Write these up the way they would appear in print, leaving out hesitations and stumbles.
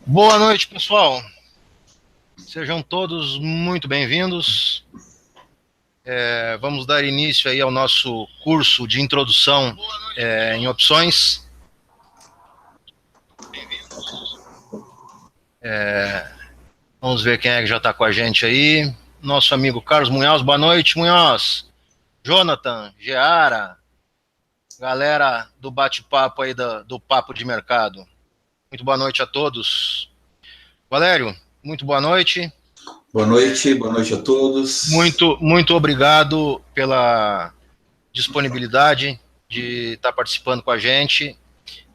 Boa noite, pessoal. Sejam todos muito bem-vindos. Vamos dar início aí ao nosso curso de introdução em opções. Vamos ver quem é que já está com a gente aí. Nosso amigo Carlos Munhoz. Boa noite, Munhoz. Jonathan, Geara, galera do bate-papo aí do Papo de Mercado. Muito boa noite a todos. Valério, muito boa noite. Boa noite a todos. Muito obrigado pela disponibilidade de estar participando com a gente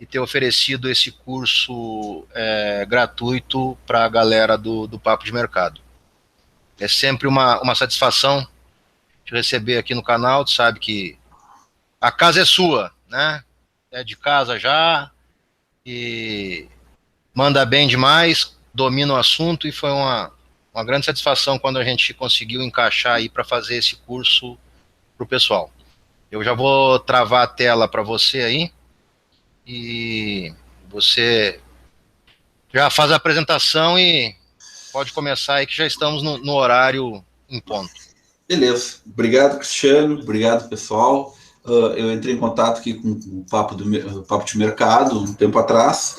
e ter oferecido esse curso gratuito para a galera do Papo de Mercado. É sempre uma satisfação te receber aqui no canal. Tu sabe que a casa é sua, né? É de casa já e manda bem demais, domina o assunto, e foi uma grande satisfação quando a gente conseguiu encaixar aí para fazer esse curso para o pessoal. Eu já vou travar a tela para você aí e você já faz a apresentação e pode começar aí que já estamos no horário em ponto. Beleza. Obrigado, Cristiano. Obrigado, pessoal. Eu entrei em contato aqui com o Papo de Mercado um tempo atrás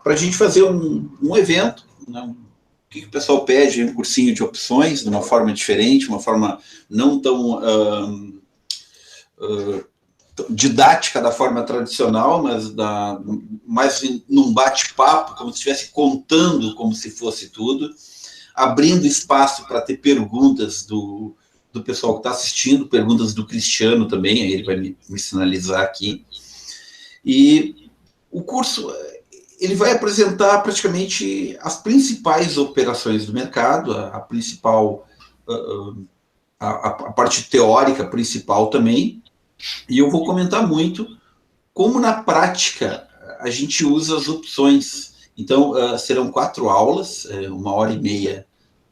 para a gente fazer um evento, né? O que o pessoal pede? Um cursinho de opções de uma forma diferente, uma forma não tão didática da forma tradicional, mas num bate-papo, como se estivesse contando como se fosse tudo, abrindo espaço para ter perguntas do pessoal que está assistindo, perguntas do Cristiano também, aí ele vai me sinalizar aqui. E o curso, ele vai apresentar praticamente as principais operações do mercado, a principal, a parte teórica principal também, e eu vou comentar muito como na prática a gente usa as opções. Então, serão 4 aulas, 1h30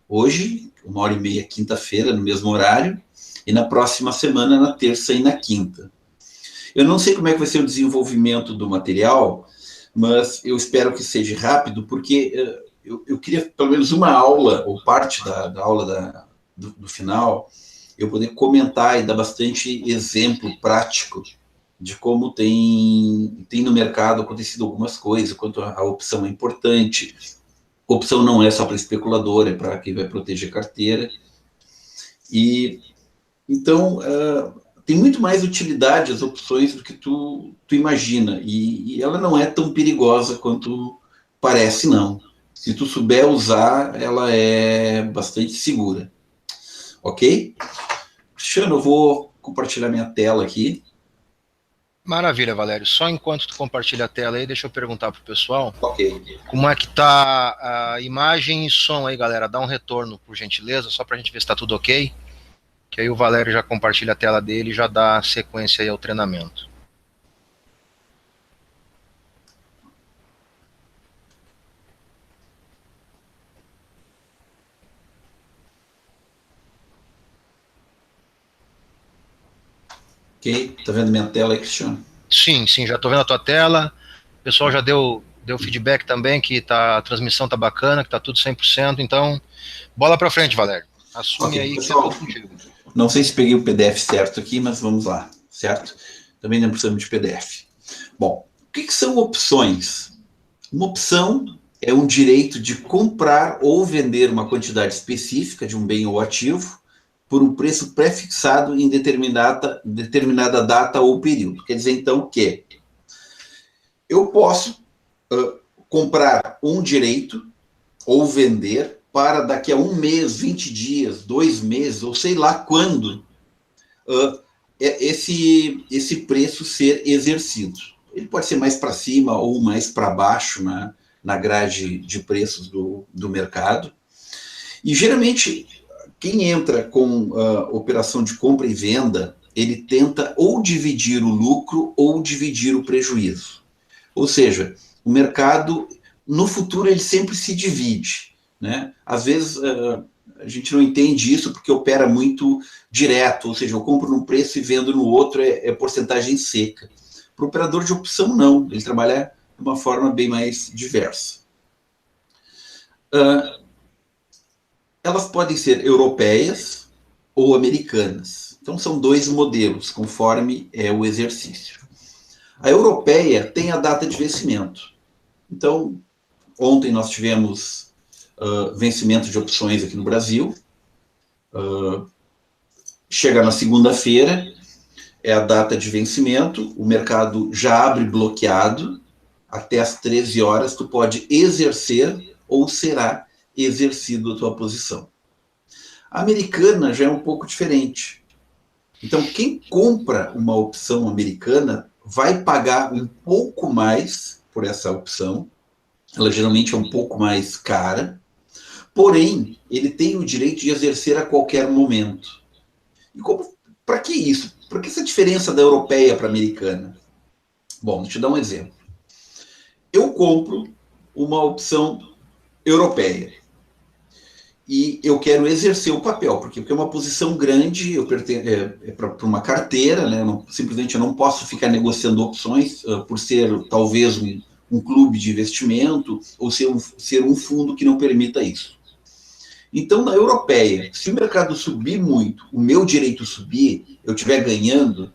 hoje, 1h30 quinta-feira, no mesmo horário, e na próxima semana, na terça e na quinta. Eu não sei como é que vai ser o desenvolvimento do material, mas eu espero que seja rápido, porque eu queria pelo menos uma aula, ou parte da aula do final, eu poder comentar e dar bastante exemplo prático de como tem no mercado acontecido algumas coisas, quanto a opção é importante. Opção não é só para especulador, é para quem vai proteger carteira. E então tem muito mais utilidade as opções do que tu imagina, e ela não é tão perigosa quanto parece, não. Se tu souber usar, ela é bastante segura. Ok? Cristiano, eu vou compartilhar minha tela aqui. Maravilha, Valério. Só enquanto tu compartilha a tela aí, deixa eu perguntar pro pessoal. Ok. Como é que tá a imagem e som aí, galera? Dá um retorno, por gentileza, só pra gente ver se tá tudo ok. Que aí o Valério já compartilha a tela dele e já dá sequência aí ao treinamento. Ok, tá vendo minha tela aí, Cristiano? Sim, já tô vendo a tua tela. O pessoal já deu feedback também que a transmissão tá bacana, que tá tudo 100%. Então, bola pra frente, Valério. Assume Ok, aí pessoal, que é tudo contigo. Não sei se peguei o PDF certo aqui, mas vamos lá, certo? Também não precisamos de PDF. Bom, o que são opções? Uma opção é um direito de comprar ou vender uma quantidade específica de um bem ou ativo por um preço pré-fixado em determinada data ou período. Quer dizer, então, que eu posso comprar um direito ou vender para daqui a 1 mês, 20 dias, 2 meses, ou sei lá quando, esse preço ser exercido. Ele pode ser mais para cima ou mais para baixo, né, na grade de preços do mercado. E geralmente, quem entra com operação de compra e venda, ele tenta ou dividir o lucro ou dividir o prejuízo. Ou seja, o mercado, no futuro, ele sempre se divide, né? Às vezes a gente não entende isso porque opera muito direto, ou seja, eu compro num preço e vendo no outro, é porcentagem seca. Para o operador de opção, não, ele trabalha de uma forma bem mais diversa. Uh, elas podem ser europeias ou americanas. Então, são dois modelos, conforme é o exercício. A europeia tem a data de vencimento. Então, ontem nós tivemos vencimento de opções aqui no Brasil. Chega na segunda-feira, é a data de vencimento, o mercado já abre bloqueado, até às 13 horas tu pode exercer ou será exercido a tua posição. A americana já é um pouco diferente. Então, quem compra uma opção americana vai pagar um pouco mais por essa opção, ela geralmente é um pouco mais cara, porém, ele tem o direito de exercer a qualquer momento. E para que isso? Por que essa diferença da europeia para a americana? Bom, deixa eu dar um exemplo. Eu compro uma opção europeia e eu quero exercer o papel, porque é uma posição grande, para uma carteira, né? Simplesmente eu não posso ficar negociando opções por ser talvez um clube de investimento ou ser um fundo que não permita isso. Então, na europeia, se o mercado subir muito, o meu direito subir, eu estiver ganhando,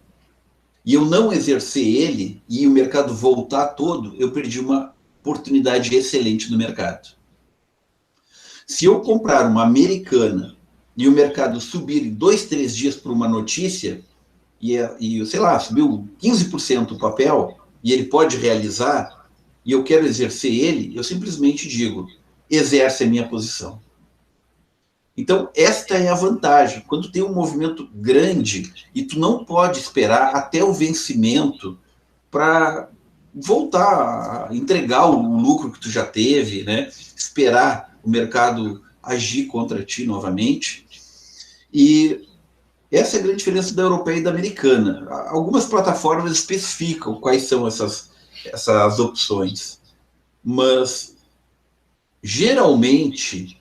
e eu não exercer ele, e o mercado voltar todo, eu perdi uma oportunidade excelente no mercado. Se eu comprar uma americana e o mercado subir 2, 3 dias por uma notícia, e sei lá, subiu 15% o papel, e ele pode realizar, e eu quero exercer ele, eu simplesmente digo, exerce a minha posição. Então, esta é a vantagem. Quando tem um movimento grande e tu não pode esperar até o vencimento para voltar a entregar o lucro que tu já teve, né? Esperar o mercado agir contra ti novamente. E essa é a grande diferença da europeia e da americana. Algumas plataformas especificam quais são essas opções, mas geralmente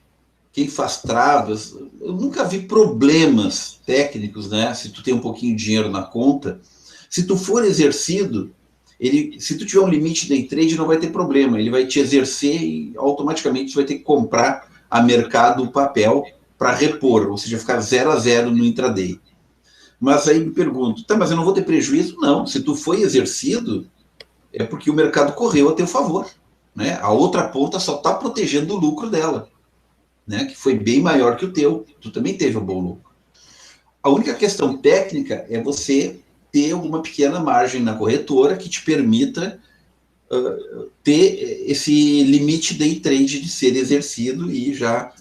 quem faz travas, eu nunca vi problemas técnicos, né? Se tu tem um pouquinho de dinheiro na conta, se tu for exercido, se tu tiver um limite day trade, não vai ter problema, ele vai te exercer e automaticamente tu vai ter que comprar a mercado o papel para repor, ou seja, ficar 0-0 no intraday. Mas aí me pergunto, tá, mas eu não vou ter prejuízo? Não, se tu foi exercido, é porque o mercado correu a teu favor, né? A outra ponta só está protegendo o lucro dela, né, que foi bem maior que o teu, tu também teve um bom lucro. A única questão técnica é você ter alguma pequena margem na corretora que te permita ter esse limite day trade de ser exercido e já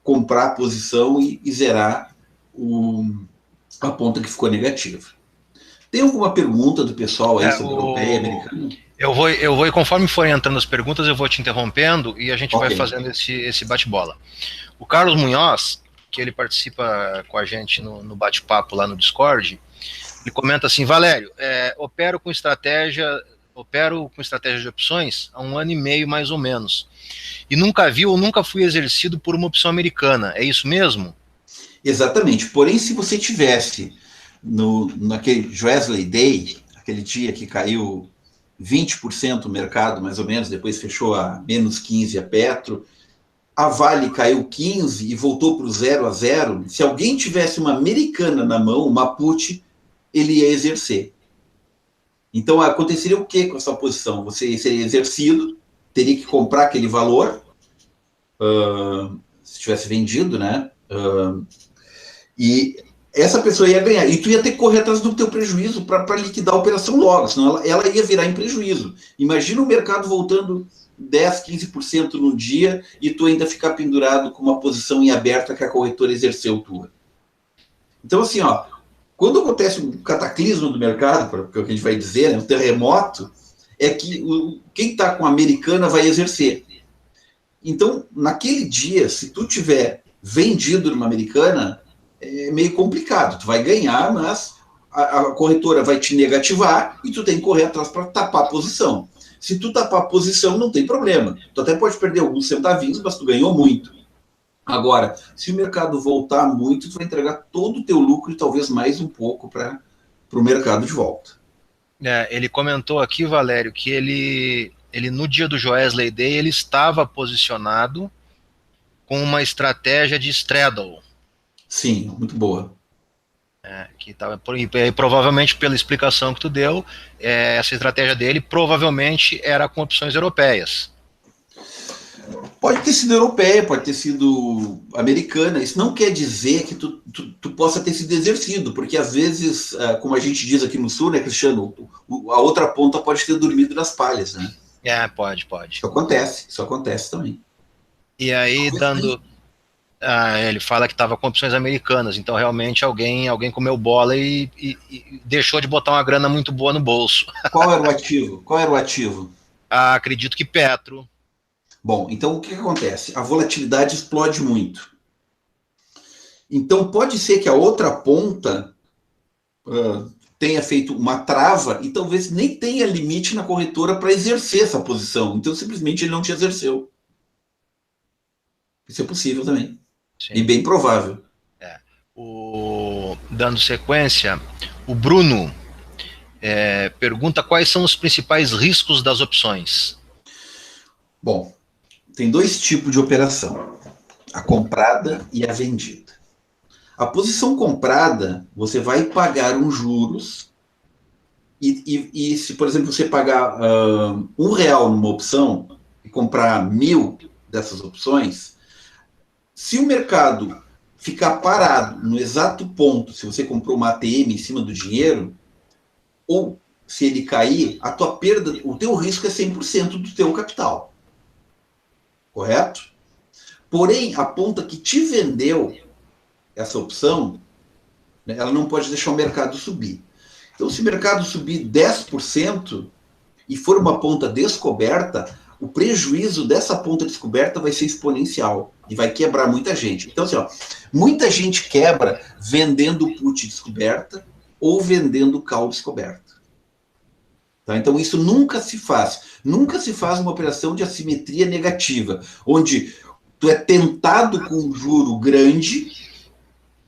comprar a posição e zerar a ponta que ficou negativa. Tem alguma pergunta do pessoal aí sobre europeia e americana? Eu vou, e conforme forem entrando as perguntas, eu vou te interrompendo e a gente vai fazendo esse bate-bola. O Carlos Munhoz, que ele participa com a gente no bate-papo lá no Discord, ele comenta assim: Valério, opero com estratégia de opções há 1 ano e meio mais ou menos, e nunca fui exercido por uma opção americana, é isso mesmo? Exatamente, porém se você tivesse naquele Joesley Day, aquele dia que caiu 20% o mercado, mais ou menos, depois fechou a menos 15 a Petro, a Vale caiu 15 e voltou para o 0-0, se alguém tivesse uma americana na mão, uma put, ele ia exercer. Então, aconteceria o que com essa posição? Você seria exercido, teria que comprar aquele valor, se tivesse vendido, né? E essa pessoa ia ganhar. E tu ia ter que correr atrás do teu prejuízo para liquidar a operação logo, senão ela ia virar em prejuízo. Imagina o mercado voltando 10, 15% no dia e tu ainda ficar pendurado com uma posição em aberta que a corretora exerceu tua. Então, assim, quando acontece um cataclismo do mercado, porque é o que a gente vai dizer, né, um terremoto, é que quem está com a americana vai exercer. Então, naquele dia, se tu tiver vendido numa americana, é meio complicado. Tu vai ganhar, mas a corretora vai te negativar e tu tem que correr atrás para tapar a posição. Se tu tapar a posição, não tem problema. Tu até pode perder alguns centavinhos, mas tu ganhou muito. Agora, se o mercado voltar muito, tu vai entregar todo o teu lucro e talvez mais um pouco para o mercado de volta. Ele comentou aqui, Valério, que ele no dia do Joesley Day, ele estava posicionado com uma estratégia de straddle. Sim, muito boa. Que tava, provavelmente, pela explicação que tu deu, essa estratégia dele provavelmente era com opções europeias. Pode ter sido europeia, pode ter sido americana. Isso não quer dizer que tu possa ter sido exercido, porque às vezes, como a gente diz aqui no Sul, né, Cristiano, a outra ponta pode ter dormido nas palhas, né? Pode. Isso acontece também. E aí, ele fala que estava com opções americanas, então realmente alguém comeu bola e deixou de botar uma grana muito boa no bolso. Qual era o ativo? Qual era o ativo? Acredito que Petro. Bom, então o que acontece? A volatilidade explode muito. Então pode ser que a outra ponta tenha feito uma trava e talvez nem tenha limite na corretora para exercer essa posição. Então simplesmente ele não te exerceu. Isso é possível também. Sim. E bem provável. Dando sequência, o Bruno pergunta quais são os principais riscos das opções. Bom, tem dois tipos de operação: a comprada e a vendida. A posição comprada, você vai pagar uns juros e se, por exemplo, você pagar R$1 numa opção e comprar 1.000 dessas opções, se o mercado ficar parado no exato ponto, se você comprou uma ATM em cima do dinheiro, ou se ele cair, a tua perda, o teu risco é 100% do teu capital. Correto? Porém, a ponta que te vendeu essa opção, né, ela não pode deixar o mercado subir. Então, se o mercado subir 10% e for uma ponta descoberta, o prejuízo dessa ponta descoberta vai ser exponencial e vai quebrar muita gente. Então, assim, muita gente quebra vendendo put descoberta ou vendendo call descoberta. Tá? Então, isso nunca se faz. Nunca se faz uma operação de assimetria negativa, onde tu é tentado com um juro grande,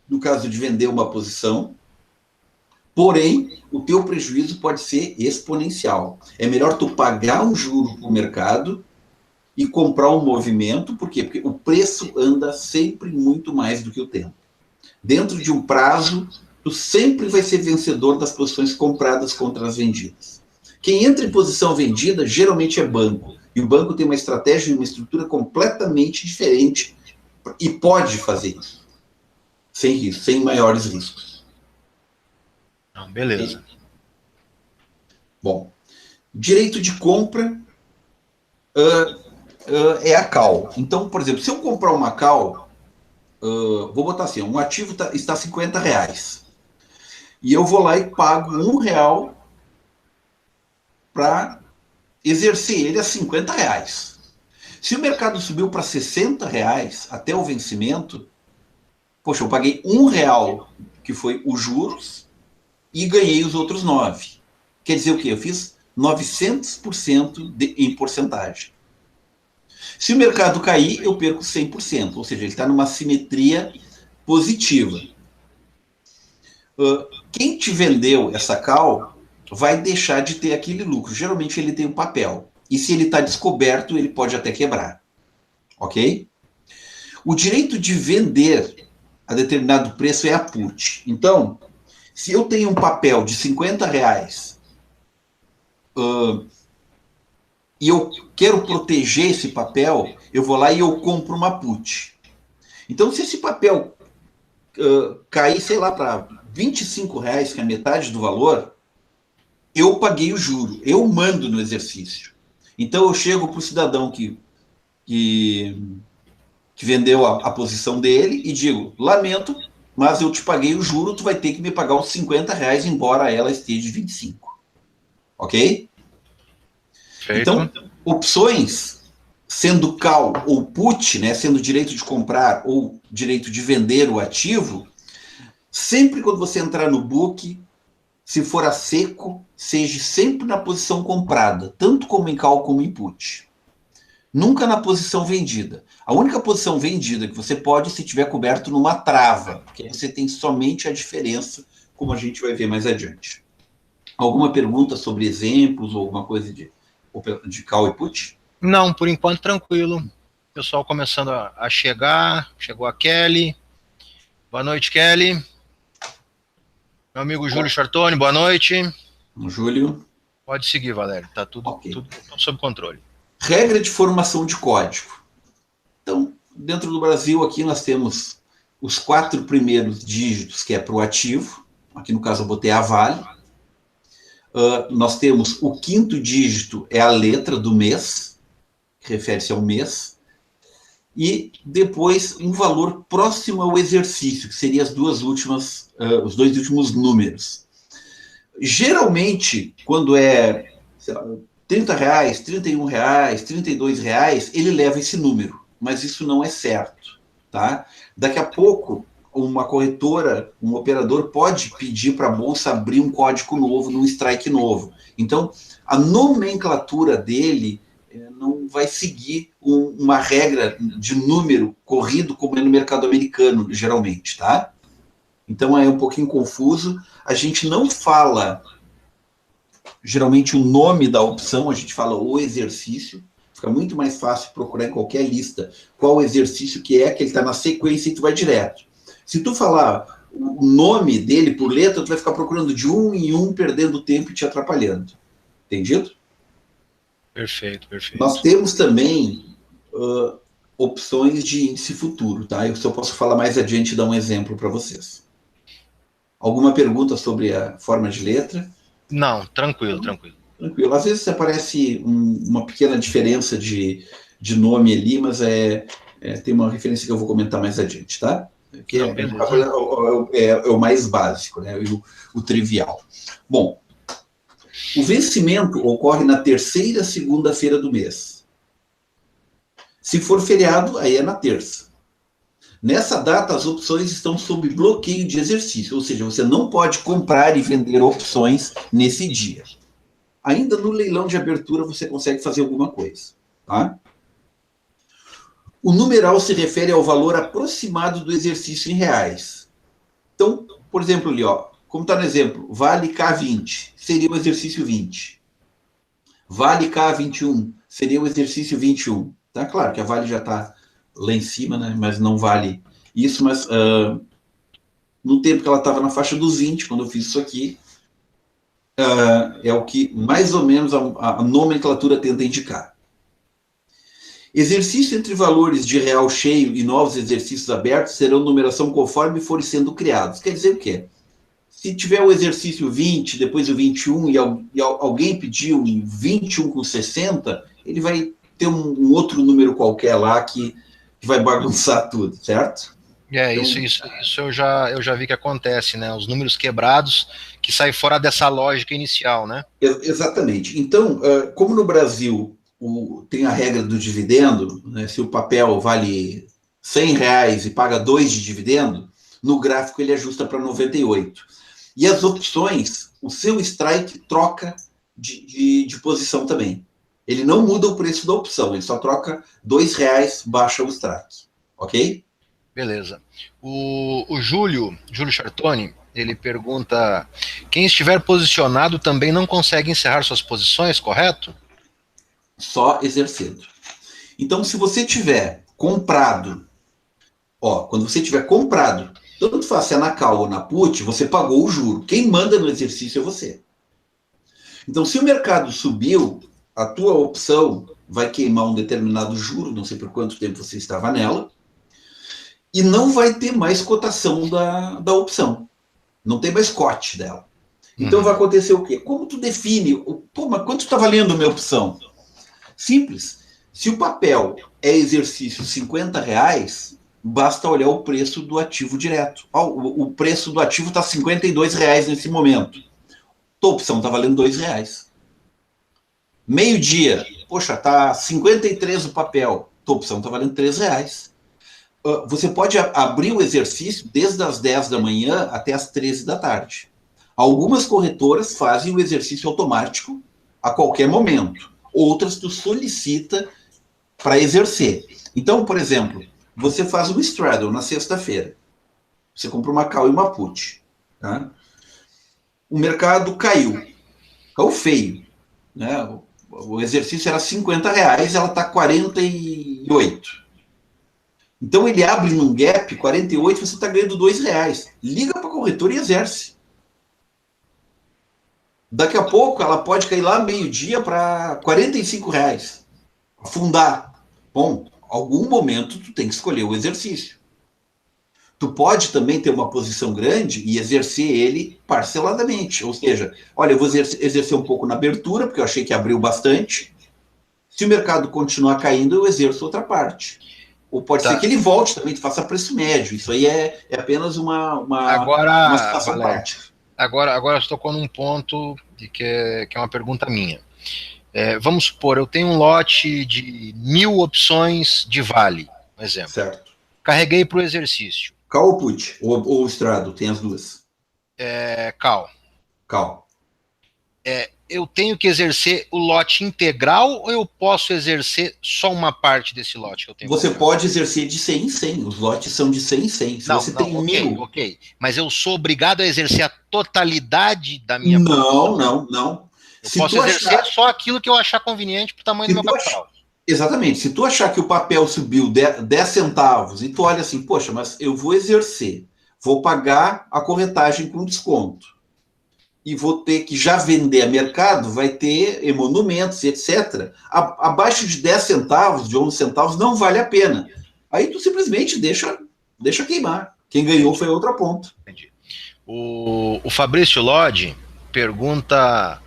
no caso de vender uma posição, porém, o teu prejuízo pode ser exponencial. É melhor tu pagar um juro para o mercado e comprar um movimento, por quê? Porque o preço anda sempre muito mais do que o tempo. Dentro de um prazo, tu sempre vai ser vencedor das posições compradas contra as vendidas. Quem entra em posição vendida, geralmente é banco. E o banco tem uma estratégia e uma estrutura completamente diferente e pode fazer isso. Sem risco, sem maiores riscos. Não, beleza. Bom, direito de compra é a call. Então, por exemplo, se eu comprar uma call, vou botar assim, um ativo está R$50. E eu vou lá e pago R$1 para exercer ele a R$50. Se o mercado subiu para R$60 até o vencimento, poxa, eu paguei R$1, que foi os juros, e ganhei os outros 9. Quer dizer o quê? Eu fiz 900% em porcentagem. Se o mercado cair, eu perco 100%, ou seja, ele está numa simetria positiva. Quem te vendeu essa call vai deixar de ter aquele lucro. Geralmente ele tem um papel. E se ele está descoberto, ele pode até quebrar. Ok? O direito de vender a determinado preço é a put. Então, se eu tenho um papel de R$50 e eu quero proteger esse papel, eu vou lá e eu compro uma put. Então, se esse papel cair, sei lá, para R$25, que é a metade do valor, eu paguei o juro, eu mando no exercício. Então, eu chego para o cidadão que vendeu a posição dele e digo, lamento, mas eu te paguei o juro, tu vai ter que me pagar os R$50, embora ela esteja de 25. Ok? Feito. Então, opções, sendo call ou put, né, sendo direito de comprar ou direito de vender o ativo, sempre quando você entrar no book, se for a seco, seja sempre na posição comprada, tanto como em call como em put. Nunca na posição vendida. A única posição vendida que você pode se tiver coberto numa trava, porque você tem somente a diferença, como a gente vai ver mais adiante. Alguma pergunta sobre exemplos ou alguma coisa de call e put? Não, por enquanto tranquilo. Pessoal começando a chegar. Chegou a Kelly. Boa noite, Kelly. Meu amigo Júlio Chartoni, boa noite. Júlio. Pode seguir, Valério. Tá tudo sob controle. Regra de formação de código. Então, dentro do Brasil, aqui nós temos os 4 primeiros dígitos, que é para o ativo. Aqui no caso eu botei a Vale. Nós temos o 5º dígito, é a letra do mês, que refere-se ao mês. E depois um valor próximo ao exercício, que seria os 2 últimos números. Geralmente, quando é R$30, R$31, R$32, ele leva esse número, mas isso não é certo, tá? Daqui a pouco, uma corretora, um operador pode pedir para a bolsa abrir um código novo, num strike novo. Então, a nomenclatura dele não vai seguir uma regra de número corrido como é no mercado americano, geralmente, tá? Então é um pouquinho confuso. A gente não fala, geralmente, o nome da opção, a gente fala o exercício. Fica muito mais fácil procurar em qualquer lista qual exercício que ele está na sequência e tu vai direto. Se tu falar o nome dele por letra, tu vai ficar procurando de um em um, perdendo tempo e te atrapalhando. Entendido? Perfeito, perfeito. Nós temos também opções de índice futuro, tá? Eu só posso falar mais adiante e dar um exemplo para vocês. Alguma pergunta sobre a forma de letra? Não, tranquilo, tranquilo. Tranquilo. Às vezes aparece uma pequena diferença de nome ali, mas tem uma referência que eu vou comentar mais adiante, tá? Que é o mais básico, né? O trivial. Bom, o vencimento ocorre na 3ª segunda-feira do mês. Se for feriado, aí é na terça. Nessa data, as opções estão sob bloqueio de exercício, ou seja, você não pode comprar e vender opções nesse dia. Ainda no leilão de abertura você consegue fazer alguma coisa, tá? O numeral se refere ao valor aproximado do exercício em reais. Então, por exemplo, ali, ó, como está no exemplo, vale K20, seria o exercício 20. Vale K21, seria o exercício 21. Tá claro que a Vale já está lá em cima, né? Mas não vale isso, mas no tempo que ela estava na faixa dos 20, quando eu fiz isso aqui, é o que mais ou menos a nomenclatura tenta indicar. Exercício entre valores de real cheio e novos exercícios abertos serão numeração conforme forem sendo criados. Quer dizer o quê? Se tiver o exercício 20, depois o 21, e alguém pediu um 21 com 60, ele vai ter um outro número qualquer lá que vai bagunçar tudo, certo? Então, isso eu já vi que acontece, né? Os números quebrados que saem fora dessa lógica inicial, né? Exatamente. Então, como no Brasil tem a regra do dividendo, né, se o papel vale R$100 e paga 2 de dividendo, no gráfico ele ajusta para 98. E as opções, o seu strike troca de posição também. Ele não muda o preço da opção, ele só troca R$2, baixa o strike. Ok? Beleza. O Júlio Chartoni, ele pergunta: quem estiver posicionado também não consegue encerrar suas posições, correto? Só exercendo. Então, se você tiver comprado, quando você tiver comprado, tanto faz se é na call ou na put, você pagou o juro. Quem manda no exercício é você. Então, se o mercado subiu, a tua opção vai queimar um determinado juro, não sei por quanto tempo você estava nela, e não vai ter mais cotação da opção. Não tem mais cote dela. Então vai acontecer o quê? Como tu define? Mas quanto está valendo a minha opção? Simples. Se o papel é exercício R$50, basta olhar o preço do ativo direto. O preço do ativo está R$52 nesse momento. Tua opção está valendo R$2. Meio-dia, poxa, está 53 o papel. Tua opção está valendo R$3. Você pode abrir o exercício desde as 10 da manhã até as 13 da tarde. Algumas corretoras fazem o exercício automático a qualquer momento. Outras tu solicita para exercer. Então, por exemplo, você faz um straddle na sexta-feira. Você compra uma call e uma put. Tá? O mercado caiu feio. Né? O exercício era R$50, ela está 48. Então ele abre num gap 48, você está ganhando R$2. Liga para a corretora e exerce. Daqui a pouco ela pode cair lá meio-dia para R$45. Afundar. Bom, algum momento tu tem que escolher o exercício. Tu pode também ter uma posição grande e exercer ele parceladamente. Ou seja, olha, eu vou exercer um pouco na abertura, porque eu achei que abriu bastante. Se o mercado continuar caindo, eu exerço outra parte. Ou pode ser que ele volte também, tu faça preço médio. Isso aí é apenas uma situação prática. Agora você tocou num ponto que é uma pergunta minha. Vamos supor, eu tenho um lote de 1.000 opções de vale, um exemplo. Certo. Carreguei para o exercício. Call ou put? Ou estrado, tem as duas. Call. Call. Eu tenho que exercer o lote integral ou eu posso exercer só uma parte desse lote que eu tenho? Você pode exercer de 100 em 100. Os lotes são de 100 em 100. Se você tem 1.000... Ok. Mas eu sou obrigado a exercer a totalidade da minha posição? Não. Eu posso exercer só aquilo que eu achar conveniente para o tamanho do meu capital. Exatamente. Se tu achar que o papel subiu 10 centavos e tu olha assim, poxa, mas eu vou exercer, vou pagar a corretagem com desconto e vou ter que já vender a mercado, vai ter emolumentos, etc. Abaixo de 10 centavos, de 11 centavos, não vale a pena. Aí tu simplesmente deixa queimar. Quem ganhou foi a outra ponta. Entendi. O Fabrício Lodi pergunta...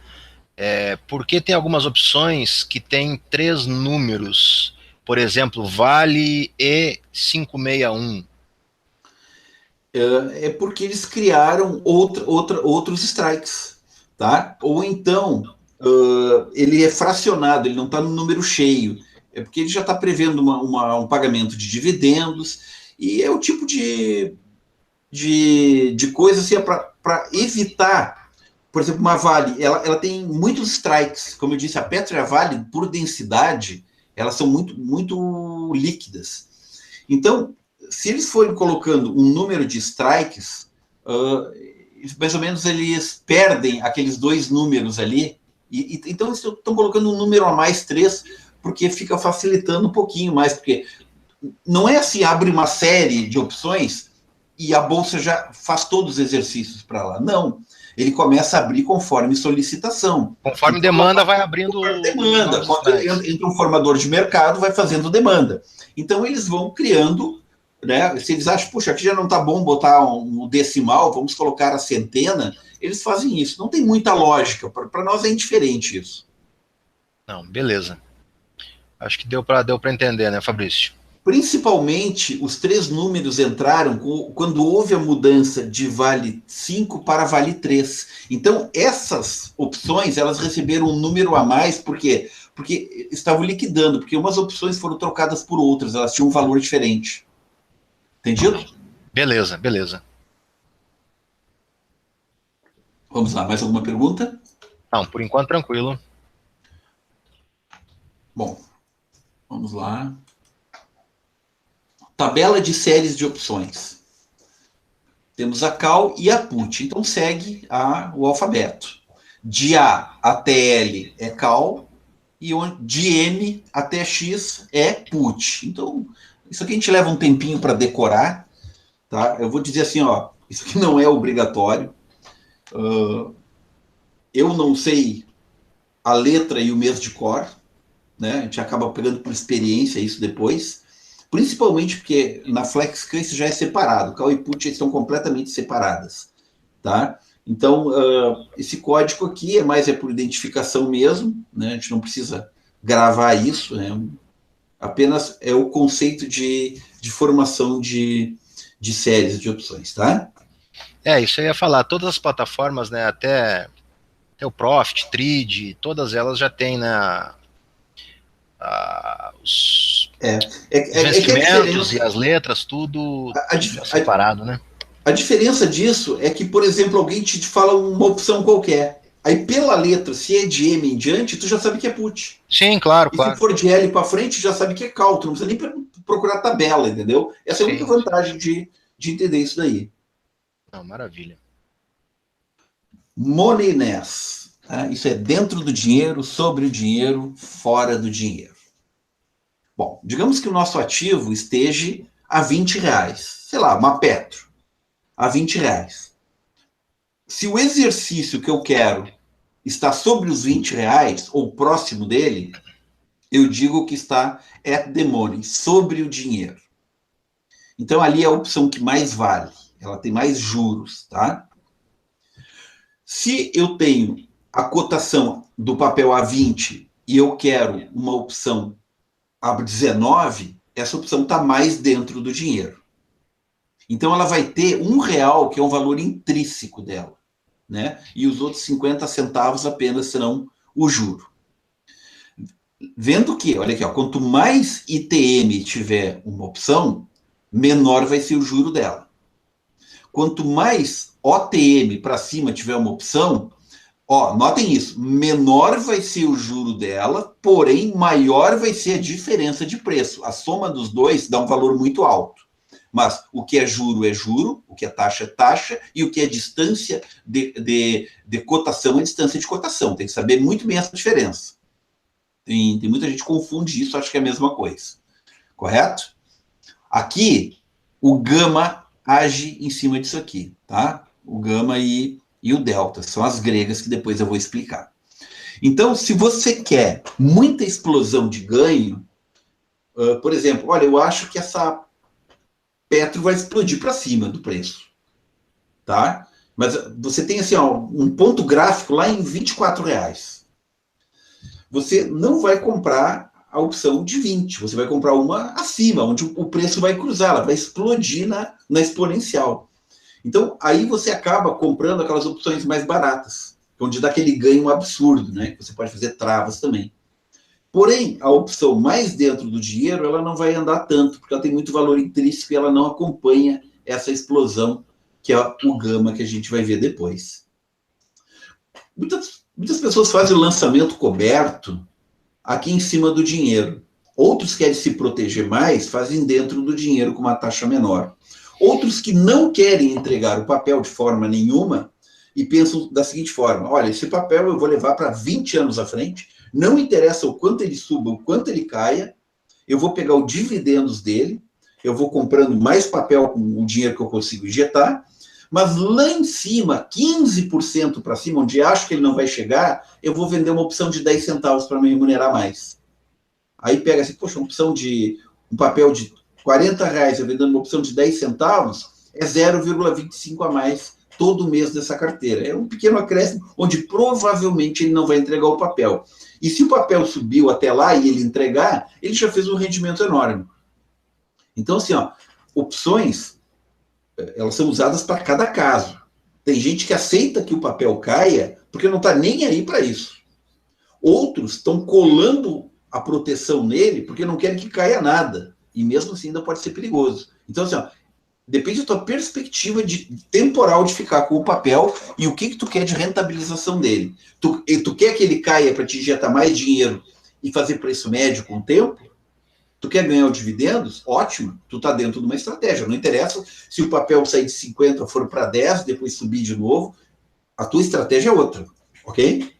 por que tem algumas opções que tem 3 números, por exemplo, Vale E561? É porque eles criaram outros strikes, tá? Ou então ele é fracionado, ele não está no número cheio. É porque ele já está prevendo um pagamento de dividendos e é o tipo de coisa assim, para evitar. Por exemplo, uma Vale, ela tem muitos strikes. Como eu disse, a Petro e a Vale, por densidade, elas são muito líquidas. Então, se eles forem colocando um número de strikes, mais ou menos eles perdem aqueles 2 números ali. Então, eles estão colocando um número a mais, 3, porque fica facilitando um pouquinho mais. Porque não é assim, abre uma série de opções e a Bolsa já faz todos os exercícios para lá. Não. Ele começa a abrir conforme solicitação. Conforme então, demanda, vai abrindo... Conforme demanda. Quando entra um formador de mercado, vai fazendo demanda. Então, eles vão criando, né? Se eles acham, puxa, aqui já não está bom botar um decimal, vamos colocar a centena, eles fazem isso. Não tem muita lógica. Para nós é indiferente isso. Não, beleza. Acho que deu para entender, né, Fabrício? Principalmente, os 3 números entraram quando houve a mudança de Vale 5 para Vale 3. Então, essas opções, elas receberam um número a mais, por quê? Porque estavam liquidando, porque umas opções foram trocadas por outras, elas tinham um valor diferente. Entendido? Beleza. Vamos lá, mais alguma pergunta? Não, por enquanto tranquilo. Bom, vamos lá. Tabela de séries de opções. Temos a call e a put. Então segue o alfabeto. De A até L é call e de M até X é put. Então, isso aqui a gente leva um tempinho para decorar. Tá? Eu vou dizer assim, ó, isso aqui não é obrigatório. Eu não sei a letra e o mês de cor. Né? A gente acaba pegando por experiência isso depois. Principalmente porque na FlexCan isso já é separado. Call e put estão completamente separadas. Tá? Então, esse código aqui é por identificação mesmo. Né? A gente não precisa gravar isso. Né? Apenas é o conceito de formação de séries de opções. Tá? Isso eu ia falar. Todas as plataformas, né, até o Profit, Trade, todas elas já têm, né, os vestimentos e as letras, tudo separado, né? A diferença disso é que, por exemplo, alguém te fala uma opção qualquer. Aí, pela letra, se é de M em diante, tu já sabe que é put. Sim, claro. Se for de L para frente, já sabe que é call. Tu não precisa nem procurar tabela, entendeu? Essa é a única vantagem de entender isso daí. Não, maravilha. Moneyness. Isso é dentro do dinheiro, sobre o dinheiro, fora do dinheiro. Bom, digamos que o nosso ativo esteja a R$20. Sei lá, uma Petro, a R$20. Se o exercício que eu quero está sobre os R$20, ou próximo dele, eu digo que está at the money, sobre o dinheiro. Então, ali é a opção que mais vale. Ela tem mais juros, tá? Se eu tenho a cotação do papel a 20 e eu quero uma opção a 19, essa opção está mais dentro do dinheiro. Então, ela vai ter R$1, que é um valor intrínseco dela, né? E os outros 50 centavos apenas serão o juro. Vendo que, olha aqui, ó, quanto mais ITM tiver uma opção, menor vai ser o juro dela. Quanto mais OTM para cima tiver uma opção, ó, notem isso, menor vai ser o juro dela, porém maior vai ser a diferença de preço. A soma dos dois dá um valor muito alto. Mas o que é juro, o que é taxa, e o que é distância de cotação é distância de cotação. Tem que saber muito bem essa diferença. Tem muita gente que confunde isso, acha que é a mesma coisa. Correto? Aqui, o gama age em cima disso aqui, tá? O gama e o delta, são as gregas que depois eu vou explicar. Então, se você quer muita explosão de ganho, por exemplo, olha, eu acho que essa Petro vai explodir para cima do preço, tá? Mas você tem assim, ó, um ponto gráfico lá em R$24. Você não vai comprar a opção de 20, você vai comprar uma acima, onde o preço vai cruzar, ela vai explodir na exponencial. Então, aí você acaba comprando aquelas opções mais baratas, onde dá aquele ganho absurdo, né? Você pode fazer travas também. Porém, a opção mais dentro do dinheiro, ela não vai andar tanto, porque ela tem muito valor intrínseco e ela não acompanha essa explosão, que é o gama que a gente vai ver depois. Muitas pessoas fazem o lançamento coberto aqui em cima do dinheiro. Outros querem se proteger mais, fazem dentro do dinheiro com uma taxa menor. Outros que não querem entregar o papel de forma nenhuma e pensam da seguinte forma: olha, esse papel eu vou levar para 20 anos à frente, não interessa o quanto ele suba, o quanto ele caia, eu vou pegar os dividendos dele, eu vou comprando mais papel com o dinheiro que eu consigo injetar, mas lá em cima, 15% para cima, onde acho que ele não vai chegar, eu vou vender uma opção de 10 centavos para me remunerar mais. Aí pega assim, poxa, uma opção de um papel de R$40, eu vendendo uma opção de 10 centavos, é 0,25 a mais todo mês dessa carteira. É um pequeno acréscimo, onde provavelmente ele não vai entregar o papel. E se o papel subiu até lá e ele entregar, ele já fez um rendimento enorme. Então, assim, ó, opções, elas são usadas para cada caso. Tem gente que aceita que o papel caia porque não está nem aí para isso. Outros estão colando a proteção nele porque não querem que caia nada. E mesmo assim ainda pode ser perigoso. Então, assim, ó, depende da tua perspectiva temporal de ficar com o papel e o que tu quer de rentabilização dele. Tu quer que ele caia para te injetar mais dinheiro e fazer preço médio com o tempo? Tu quer ganhar os dividendos? Ótimo, tu está dentro de uma estratégia. Não interessa se o papel sair de 50 for para 10, depois subir de novo. A tua estratégia é outra, ok?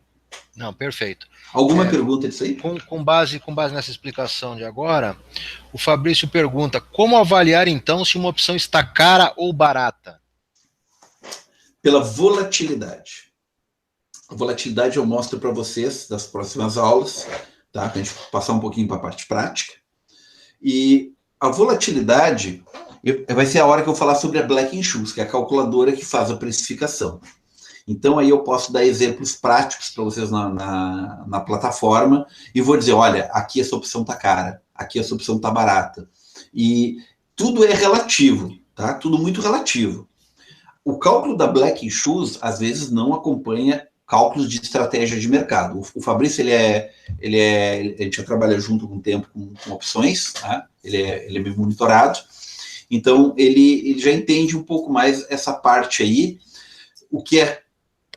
Não, perfeito. Alguma pergunta disso aí? Com base nessa explicação de agora, o Fabrício pergunta: como avaliar então se uma opção está cara ou barata? Pela volatilidade. A volatilidade eu mostro para vocês das próximas aulas, tá? Para a gente passar um pouquinho para a parte prática. E a volatilidade vai ser a hora que eu falar sobre a Black-Scholes, que é a calculadora que faz a precificação. Então, aí eu posso dar exemplos práticos para vocês na plataforma e vou dizer, olha, aqui essa opção está cara, aqui essa opção está barata. E tudo é relativo, tá? Tudo muito relativo. O cálculo da Black-Scholes, às vezes, não acompanha cálculos de estratégia de mercado. O Fabrício, a gente já trabalha junto com um tempo com opções, tá? Ele é bem monitorado. Então, ele já entende um pouco mais essa parte aí, o que é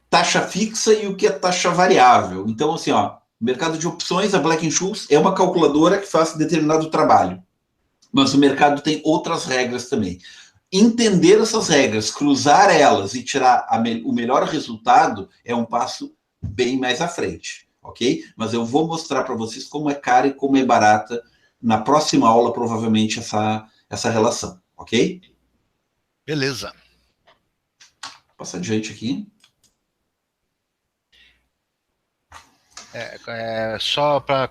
taxa fixa e o que é taxa variável. Então, assim, ó, mercado de opções, a Black-Scholes é uma calculadora que faz determinado trabalho. Mas o mercado tem outras regras também. Entender essas regras, cruzar elas e tirar o melhor resultado é um passo bem mais à frente, ok? Mas eu vou mostrar para vocês como é cara e como é barata. Na próxima aula, provavelmente, essa relação, ok? Beleza. Passa adiante aqui. Só para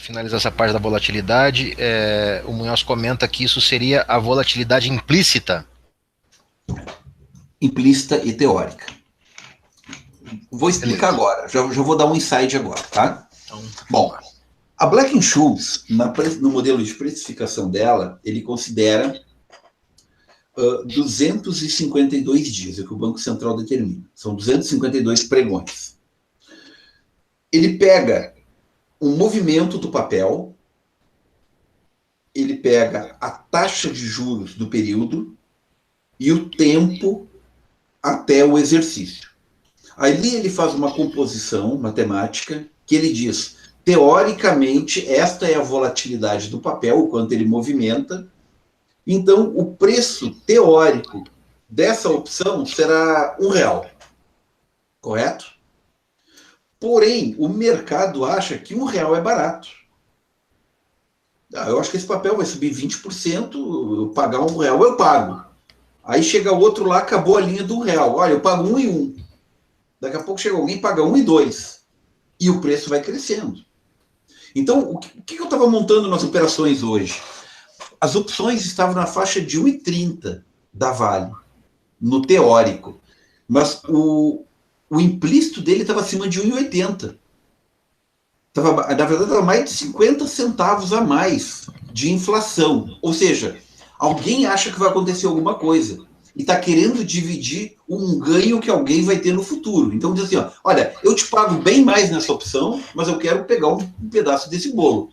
finalizar essa parte da volatilidade, o Munhoz comenta que isso seria a volatilidade implícita. Implícita e teórica. Vou explicar agora, já vou dar um insight agora, tá? Então, bom, a Black-Scholes, no modelo de precificação dela, ele considera 252 dias, é o que o Banco Central determina. São 252 pregões. Ele pega um movimento do papel, ele pega a taxa de juros do período e o tempo até o exercício. Ali ele faz uma composição matemática que ele diz, teoricamente, esta é a volatilidade do papel, o quanto ele movimenta. Então, o preço teórico dessa opção será R$1, correto? Porém, o mercado acha que R$1 é barato. Eu acho que esse papel vai subir 20%, eu pagar R$1 eu pago. Aí chega outro lá, acabou a linha do R$1. Olha, eu pago 1 e 1. Daqui a pouco chega alguém e paga 1 e 2. E o preço vai crescendo. Então, o que eu estava montando nas operações hoje? As opções estavam na faixa de 1,30 da Vale, no teórico. Mas o implícito dele estava acima de 1,80. Na verdade, estava mais de 50 centavos a mais de inflação. Ou seja, alguém acha que vai acontecer alguma coisa e está querendo dividir um ganho que alguém vai ter no futuro. Então diz assim, ó, olha, eu te pago bem mais nessa opção, mas eu quero pegar um pedaço desse bolo.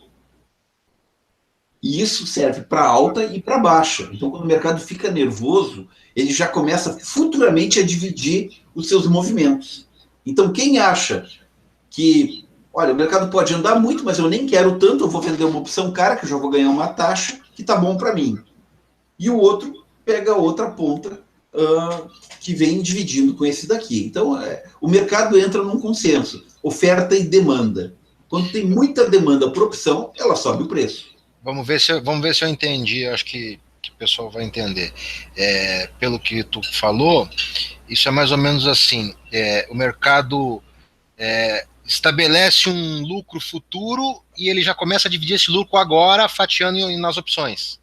E isso serve para alta e para baixa. Então, quando o mercado fica nervoso, ele já começa futuramente a dividir os seus movimentos. Então, quem acha que, olha, o mercado pode andar muito, mas eu nem quero tanto, eu vou vender uma opção cara, que eu já vou ganhar uma taxa, que tá bom para mim. E o outro pega a outra ponta que vem dividindo com esse daqui. Então, o mercado entra num consenso, oferta e demanda. Quando tem muita demanda por opção, ela sobe o preço. Vamos ver se eu entendi, acho que o pessoal vai entender. Pelo que tu falou, isso é mais ou menos assim, o mercado estabelece um lucro futuro e ele já começa a dividir esse lucro agora, fatiando nas opções.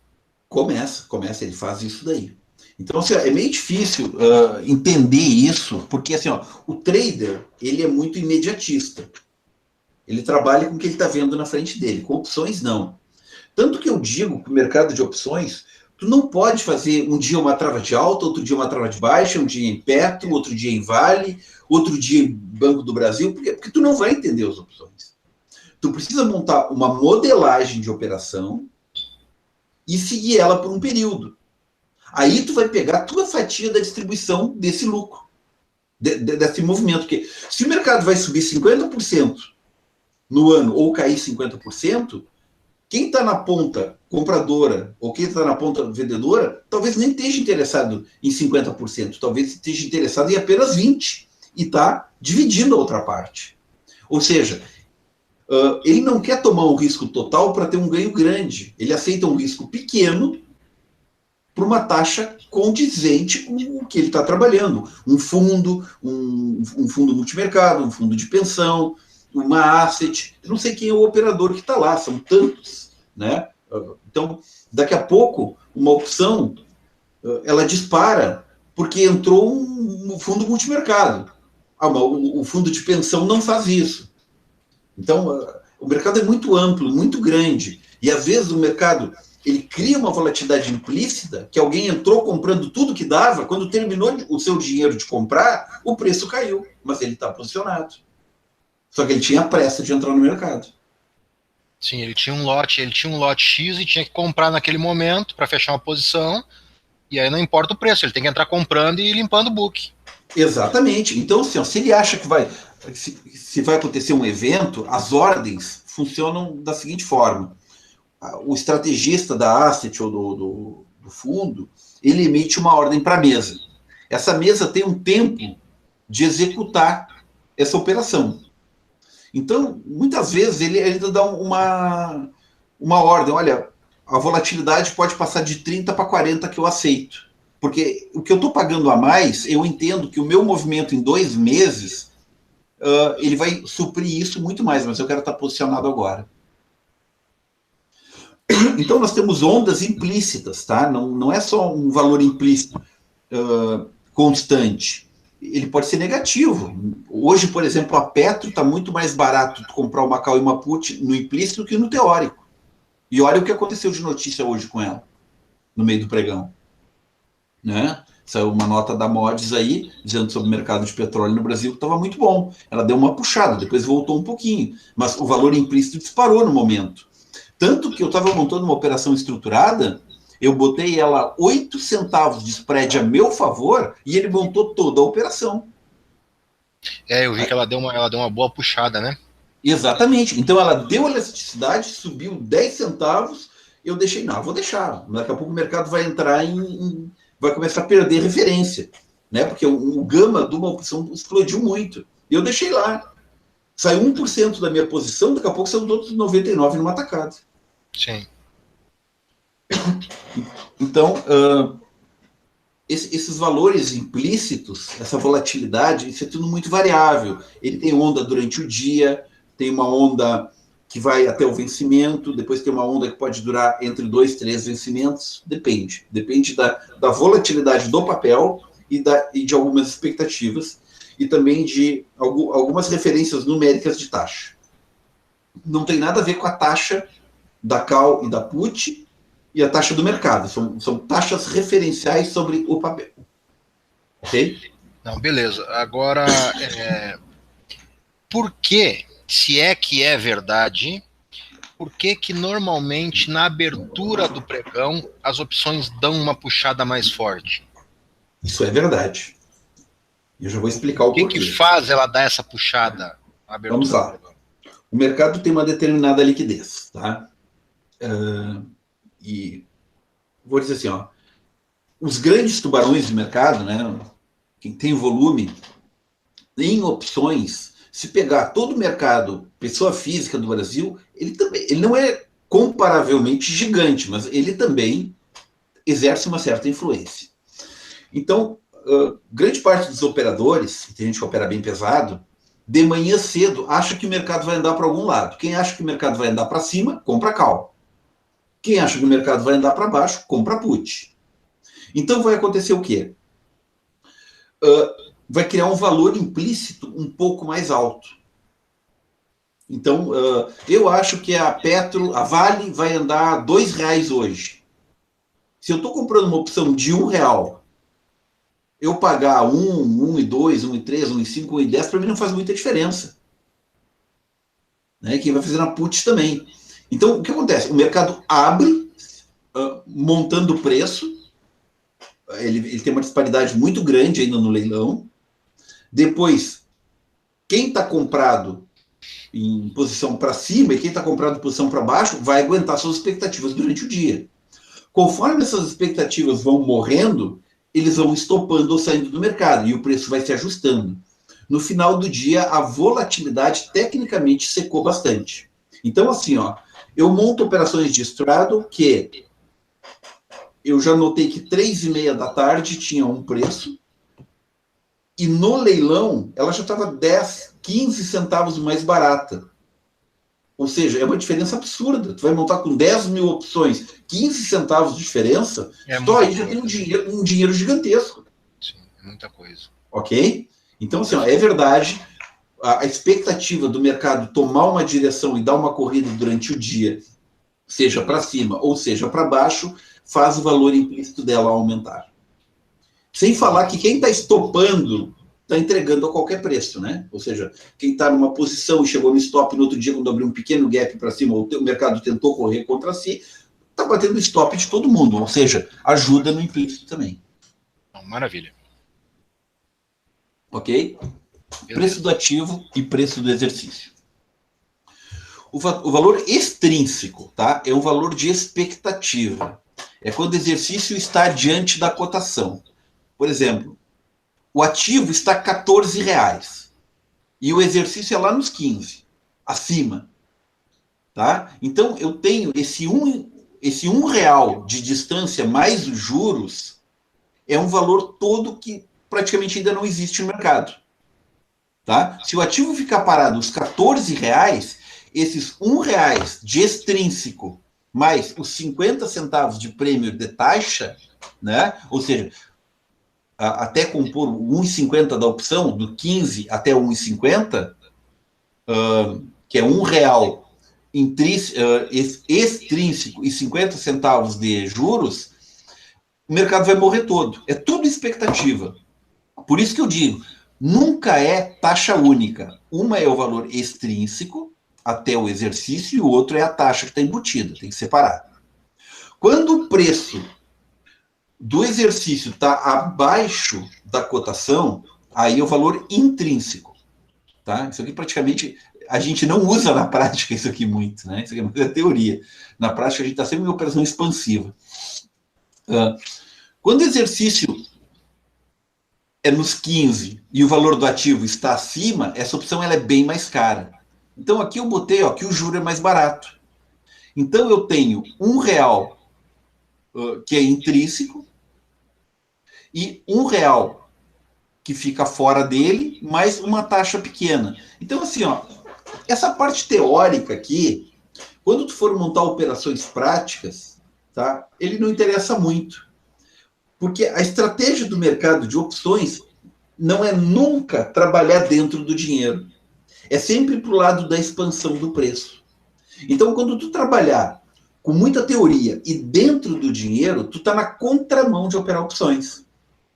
Começa, ele faz isso daí. Então, assim, é meio difícil entender isso, porque assim, ó, o trader, ele é muito imediatista. Ele trabalha com o que ele está vendo na frente dele, com opções não. Tanto que eu digo que o mercado de opções, tu não pode fazer um dia uma trava de alta, outro dia uma trava de baixa, um dia em Petro, outro dia em Vale, outro dia em Banco do Brasil, porque tu não vai entender as opções. Tu precisa montar uma modelagem de operação e seguir ela por um período. Aí tu vai pegar a tua fatia da distribuição desse lucro, desse movimento. Porque se o mercado vai subir 50% no ano ou cair 50%, quem está na ponta compradora ou quem está na ponta vendedora, talvez nem esteja interessado em 50%, talvez esteja interessado em apenas 20% e está dividindo a outra parte. Ou seja, ele não quer tomar um risco total para ter um ganho grande. Ele aceita um risco pequeno para uma taxa condizente com o que ele está trabalhando. Um fundo, um fundo multimercado, um fundo de pensão, uma asset. Eu não sei quem é o operador que está lá, são tantos, né? Então, daqui a pouco, uma opção, ela dispara porque entrou um fundo multimercado. O fundo de pensão não faz isso. Então, o mercado é muito amplo, muito grande. E, às vezes, o mercado ele cria uma volatilidade implícita, que alguém entrou comprando tudo que dava, quando terminou o seu dinheiro de comprar, o preço caiu, mas ele está posicionado. Só que ele tinha pressa de entrar no mercado. Sim, ele tinha um lote X e tinha que comprar naquele momento para fechar uma posição, e aí não importa o preço, ele tem que entrar comprando e limpando o book. Exatamente. Então, assim, se ele acha que se vai acontecer um evento, as ordens funcionam da seguinte forma. O estrategista da asset ou do fundo, ele emite uma ordem para a mesa. Essa mesa tem um tempo de executar essa operação. Então, muitas vezes, ele ainda dá uma ordem, olha, a volatilidade pode passar de 30 para 40 que eu aceito. Porque o que eu estou pagando a mais, eu entendo que o meu movimento em 2 meses, ele vai suprir isso muito mais, mas eu quero estar posicionado agora. Então nós temos ondas implícitas, tá? Não é só um valor implícito constante. Ele pode ser negativo. Hoje, por exemplo, a Petro está muito mais barato de comprar uma call e uma put no implícito que no teórico. E olha o que aconteceu de notícia hoje com ela, no meio do pregão. Né? Saiu uma nota da Moody's aí, dizendo sobre o mercado de petróleo no Brasil que estava muito bom. Ela deu uma puxada, depois voltou um pouquinho. Mas o valor implícito disparou no momento. Tanto que eu estava montando uma operação estruturada, eu botei ela 8 centavos de spread a meu favor e ele montou toda a operação. Eu vi que ela deu uma boa puxada, né? Exatamente. Então ela deu elasticidade, subiu 10 centavos, eu deixei, não, vou deixar. Daqui a pouco o mercado vai entrar vai começar a perder referência, né? Porque o gama de uma opção explodiu muito. E eu deixei lá. Saiu 1% da minha posição, daqui a pouco saiu outros 99 numa tacada. Sim. Então, esses valores implícitos, essa volatilidade, isso é tudo muito variável. Ele tem onda durante o dia, tem uma onda que vai até o vencimento, depois tem uma onda que pode durar entre 2 e 3 vencimentos, depende. Depende da volatilidade do papel e de algumas expectativas, e também de algumas referências numéricas de taxa. Não tem nada a ver com a taxa da call e da put e a taxa do mercado. São taxas referenciais sobre o papel. Ok? Não, beleza. Agora, por que, se é que é verdade, por que normalmente na abertura do pregão as opções dão uma puxada mais forte? Isso é verdade. Eu já vou explicar o porquê. O que faz ela dar essa puxada na abertura? Vamos lá. O mercado tem uma determinada liquidez, tá? E vou dizer assim, ó, os grandes tubarões do mercado, né, quem tem volume, em opções, se pegar todo o mercado, pessoa física do Brasil, ele não é comparavelmente gigante, mas ele também exerce uma certa influência. Então, grande parte dos operadores, tem gente que opera bem pesado, de manhã cedo acha que o mercado vai andar para algum lado. Quem acha que o mercado vai andar para cima, compra call. Quem acha que o mercado vai andar para baixo, compra put. Então vai acontecer o quê? Vai criar um valor implícito um pouco mais alto. Então, eu acho que a Petro, a Vale, vai andar R$2 hoje. Se eu estou comprando uma opção de R$1, eu pagar 1,2, 1,3, 1,5, 1,10, para mim não faz muita diferença. Né? Quem vai fazer na put também. Então, o que acontece? O mercado abre, montando o preço, ele tem uma disparidade muito grande ainda no leilão. Depois, quem está comprado em posição para cima e quem está comprado em posição para baixo vai aguentar suas expectativas durante o dia. Conforme essas expectativas vão morrendo, eles vão estopando ou saindo do mercado e o preço vai se ajustando. No final do dia, a volatilidade tecnicamente secou bastante. Então, assim, ó, eu monto operações de straddle que eu já notei que 3h30 da tarde tinha um preço e no leilão ela já estava 10, 15 centavos mais barata. Ou seja, é uma diferença absurda. Tu vai montar com 10 mil opções, 15 centavos de diferença, só aí já tem um dinheiro gigantesco. Sim, é muita coisa. Ok? Então, assim, ó, é verdade, a expectativa do mercado tomar uma direção e dar uma corrida durante o dia, seja para cima ou seja para baixo, faz o valor implícito dela aumentar. Sem falar que quem está estopando está entregando a qualquer preço, né? Ou seja, quem está numa posição e chegou no stop no outro dia, quando abriu um pequeno gap para cima, ou o mercado tentou correr contra si, está batendo stop de todo mundo. Ou seja, ajuda no implícito também. Maravilha. Ok? Beleza. Preço do ativo e preço do exercício. O valor extrínseco, tá? É um valor de expectativa. É quando o exercício está diante da cotação. Por exemplo, o ativo está R$14 e o exercício é lá nos 15, acima. Tá? Então, eu tenho esse esse R$ 1 de distância mais os juros é um valor todo que praticamente ainda não existe no mercado. Tá? Se o ativo ficar parado os R$ 14, esses R$ 1 de extrínseco mais os 50 centavos de prêmio de taxa, né? Ou seja, até compor 1,50 da opção, do 15 até 1,50, que é R$ 1 extrínseco e 50 centavos de juros, o mercado vai morrer todo. É tudo expectativa. Por isso que eu digo, nunca é taxa única. Uma é o valor extrínseco até o exercício e o outro é a taxa que está embutida, tem que separar. Quando o preço do exercício está abaixo da cotação, aí é o valor intrínseco. Tá? Isso aqui praticamente a gente não usa na prática isso aqui muito, né? Isso aqui é teoria. Na prática a gente está sempre em operação expansiva. Quando o exercício é nos 15 e o valor do ativo está acima, essa opção ela é bem mais cara. Então aqui eu botei que o juro é mais barato. Então eu tenho R$ 1 que é intrínseco e R$ 1 que fica fora dele, mais uma taxa pequena. Então assim, essa parte teórica aqui, quando tu for montar operações práticas, tá? Ele não interessa muito. Porque a estratégia do mercado de opções não é nunca trabalhar dentro do dinheiro. É sempre para o lado da expansão do preço. Então, quando tu trabalhar com muita teoria e dentro do dinheiro, tu está na contramão de operar opções.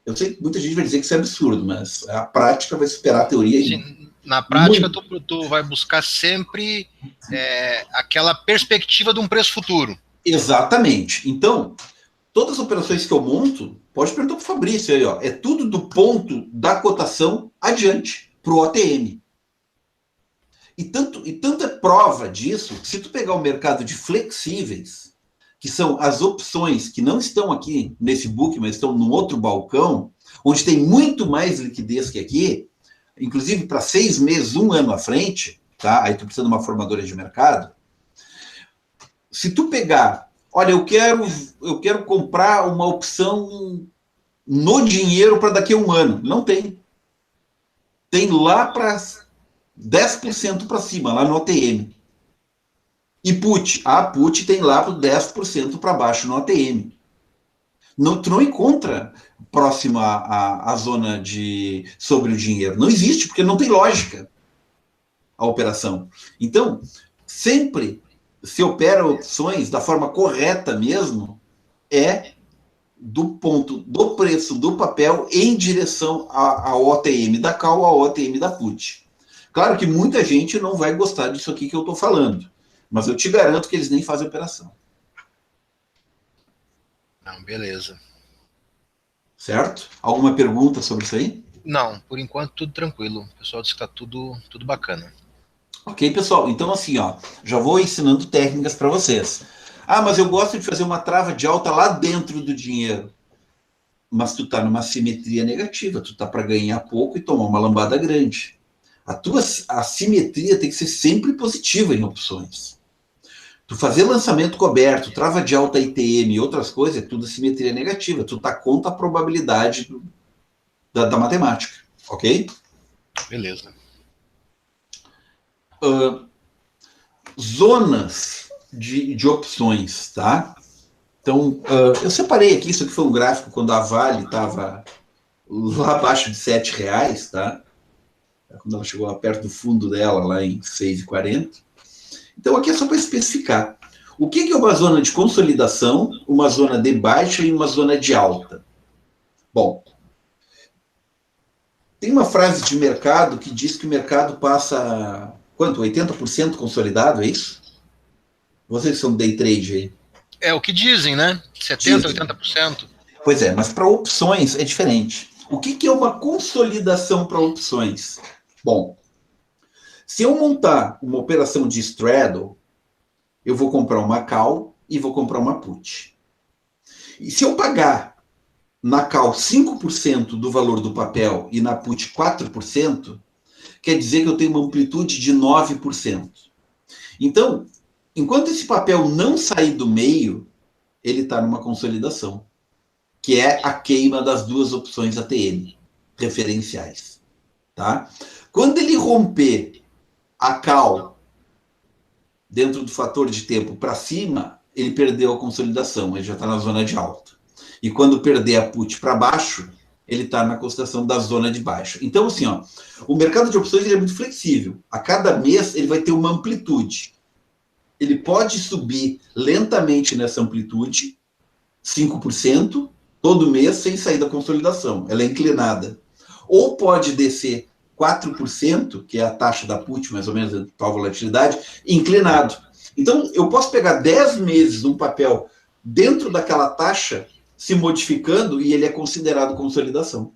Eu sei que muita gente vai dizer que isso é absurdo, mas a prática vai superar a teoria. Sim, na prática, tu vai buscar sempre aquela perspectiva de um preço futuro. Exatamente. Então, todas as operações que eu monto, pode perguntar para o Fabrício aí, é tudo do ponto da cotação adiante, para o OTM. E tanto é prova disso, que se tu pegar o mercado de flexíveis, que são as opções que não estão aqui nesse book, mas estão num outro balcão, onde tem muito mais liquidez que aqui, inclusive para 6 meses, 1 ano à frente, tá? Aí tu precisa de uma formadora de mercado. Se tu pegar, olha, eu quero comprar uma opção no dinheiro para daqui a 1 ano. Não tem. Tem lá para 10% para cima, lá no OTM. E put, a put tem lá para 10% para baixo no OTM. Não, tu não encontra próximo à zona sobre o dinheiro. Não existe, porque não tem lógica a operação. Então, sempre se opera opções da forma correta mesmo, do ponto do preço do papel em direção ao OTM da call, ao OTM da put. Claro que muita gente não vai gostar disso aqui que eu estou falando, mas eu te garanto que eles nem fazem operação. Não, beleza. Certo? Alguma pergunta sobre isso aí? Não, por enquanto tudo tranquilo. O pessoal disse que está tudo bacana. Ok, pessoal? Então assim, já vou ensinando técnicas para vocês. Ah, mas eu gosto de fazer uma trava de alta lá dentro do dinheiro. Mas tu tá numa simetria negativa, tu tá para ganhar pouco e tomar uma lambada grande. A tua assimetria tem que ser sempre positiva em opções. Tu fazer lançamento coberto, trava de alta ITM e outras coisas, é tudo simetria negativa. Tu tá contra a probabilidade da matemática, ok? Beleza. Zonas de opções, tá? Então, eu separei aqui, isso aqui foi um gráfico quando a Vale estava lá abaixo de R$7, tá? Quando ela chegou perto do fundo dela, lá em 6,40. Então, aqui é só para especificar. O que é uma zona de consolidação, uma zona de baixa e uma zona de alta? Bom, tem uma frase de mercado que diz que o mercado passa, quanto? 80% consolidado, é isso? Vocês são day trade aí. É o que dizem, né? 70%, 80%. Pois é, mas para opções é diferente. O que é uma consolidação para opções? Bom, se eu montar uma operação de straddle, eu vou comprar uma call e vou comprar uma put. E se eu pagar na call 5% do valor do papel e na put 4%, quer dizer que eu tenho uma amplitude de 9%. Então, enquanto esse papel não sair do meio, ele está numa consolidação, que é a queima das duas opções ATM, referenciais. Tá? Quando ele romper a call dentro do fator de tempo para cima, ele perdeu a consolidação, ele já está na zona de alta. E quando perder a put para baixo, ele está na consideração da zona de baixo. Então, assim, ó, o mercado de opções ele é muito flexível. A cada mês ele vai ter uma amplitude. Ele pode subir lentamente nessa amplitude, 5%, todo mês, sem sair da consolidação. Ela é inclinada. Ou pode descer 4%, que é a taxa da put, mais ou menos, a atual volatilidade, inclinado. Então, eu posso pegar 10 meses um papel dentro daquela taxa, se modificando, e ele é considerado consolidação.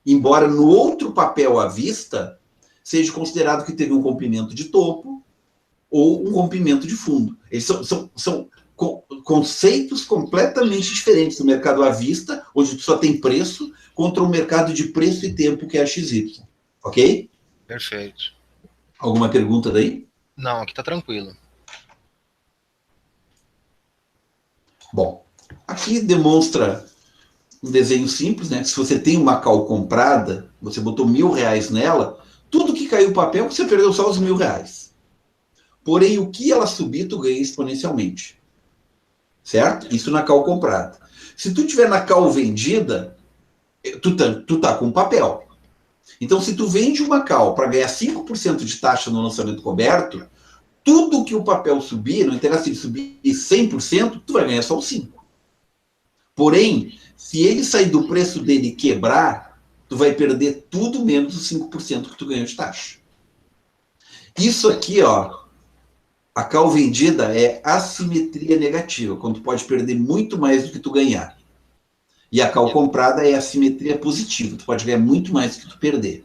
Embora no outro papel à vista, seja considerado que teve um rompimento de topo ou um rompimento de fundo. Eles são conceitos completamente diferentes do mercado à vista, onde tu só tem preço, contra o mercado de preço e tempo, que é a XY. Ok? Perfeito. Alguma pergunta daí? Não, aqui tá tranquilo. Bom, aqui demonstra um desenho simples, né? Se você tem uma call comprada, você botou R$1.000 nela, tudo que caiu o papel, você perdeu só os R$1.000. Porém, o que ela subir, tu ganha exponencialmente. Certo? Isso na call comprada. Se tu tiver na call vendida, tu tá com papel. Então, se tu vende uma call para ganhar 5% de taxa no lançamento coberto, tudo que o papel subir, não interessa se ele subir 100%, tu vai ganhar só os 5%. Porém, se ele sair do preço dele e quebrar, tu vai perder tudo menos os 5% que tu ganhou de taxa. Isso aqui, ó, a call vendida é assimetria negativa, quando tu pode perder muito mais do que tu ganhar. E a call comprada é assimetria positiva, tu pode ganhar muito mais do que tu perder.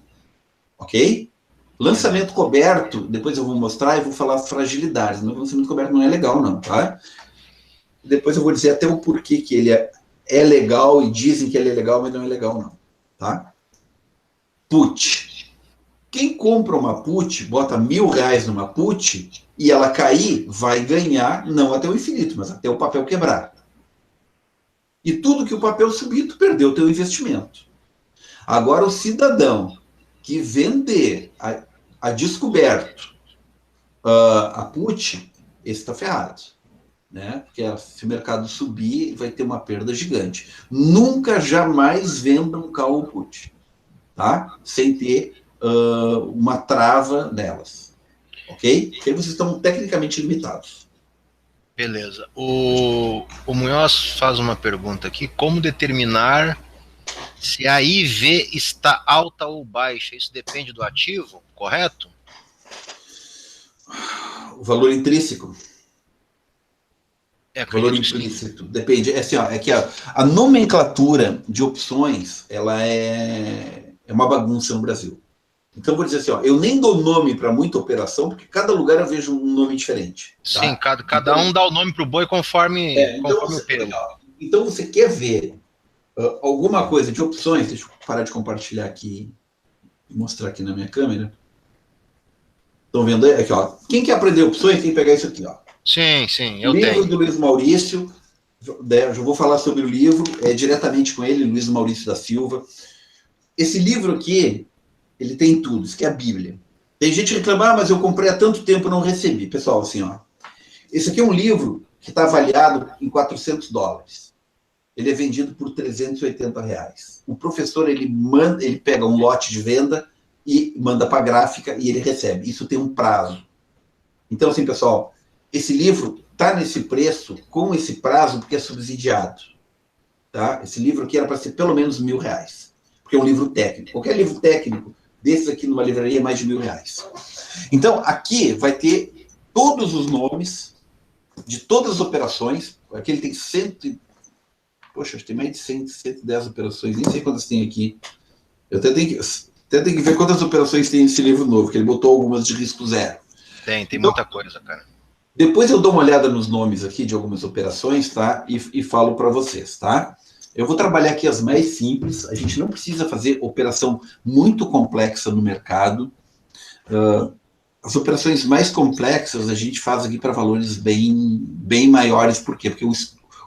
Ok? Lançamento coberto, depois eu vou mostrar e vou falar as fragilidades. Mas o lançamento coberto não é legal, não, tá? Depois eu vou dizer até o porquê que ele é legal, e dizem que ele é legal, mas não é legal, não. Tá? Put. Quem compra uma put, bota R$1.000 numa put, e ela cair, vai ganhar, não até o infinito, mas até o papel quebrar. E tudo que o papel subir, tu perdeu o teu investimento. Agora, o cidadão que vender a descoberto a put, esse está ferrado. Né? Porque se o mercado subir, vai ter uma perda gigante. Nunca, jamais venda um call ou put. Tá? Sem ter uma trava nelas. Ok? Porque vocês estão tecnicamente limitados. Beleza. O Munhoz faz uma pergunta aqui. Como determinar se a IV está alta ou baixa? Isso depende do ativo, correto? O valor intrínseco. Valor Acredito que sim. implícito. Depende. É assim, ó, é que a nomenclatura de opções, ela é uma bagunça no Brasil. Então, eu vou dizer assim, ó, eu nem dou nome para muita operação, porque cada lugar eu vejo um nome diferente. Tá? Sim, cada então, um dá o nome para o boi conforme o pelo. Então, você quer ver alguma coisa de opções? Deixa eu parar de compartilhar aqui e mostrar aqui na minha câmera. Estão vendo aí? Aqui, ó. Quem quer aprender opções tem que pegar isso aqui, ó. Sim, eu livro tenho. Do Luiz Maurício. Eu vou falar sobre o livro diretamente com ele, Luiz Maurício da Silva. Esse livro aqui, ele tem tudo, isso aqui é a Bíblia. Tem gente que reclama, mas eu comprei há tanto tempo e não recebi. Pessoal, assim, ó. Esse aqui é um livro que está avaliado em $400. Ele é vendido por R$380. O professor, ele pega um lote de venda e manda para a gráfica e ele recebe. Isso tem um prazo. Então, assim, pessoal, esse livro está nesse preço, com esse prazo, porque é subsidiado. Tá? Esse livro aqui era para ser pelo menos R$1.000, porque é um livro técnico. Qualquer livro técnico desses aqui numa livraria é mais de R$1.000. Então, aqui vai ter todos os nomes de todas as operações. Aqui ele tem Poxa, tem mais de 110 operações, nem sei quantas tem aqui. Eu até tenho que ver quantas operações tem nesse livro novo, que ele botou algumas de risco zero. Tem então, muita coisa, cara. Depois eu dou uma olhada nos nomes aqui de algumas operações, tá? E falo para vocês, tá? Eu vou trabalhar aqui as mais simples. A gente não precisa fazer operação muito complexa no mercado. As operações mais complexas a gente faz aqui para valores bem maiores. Por quê? Porque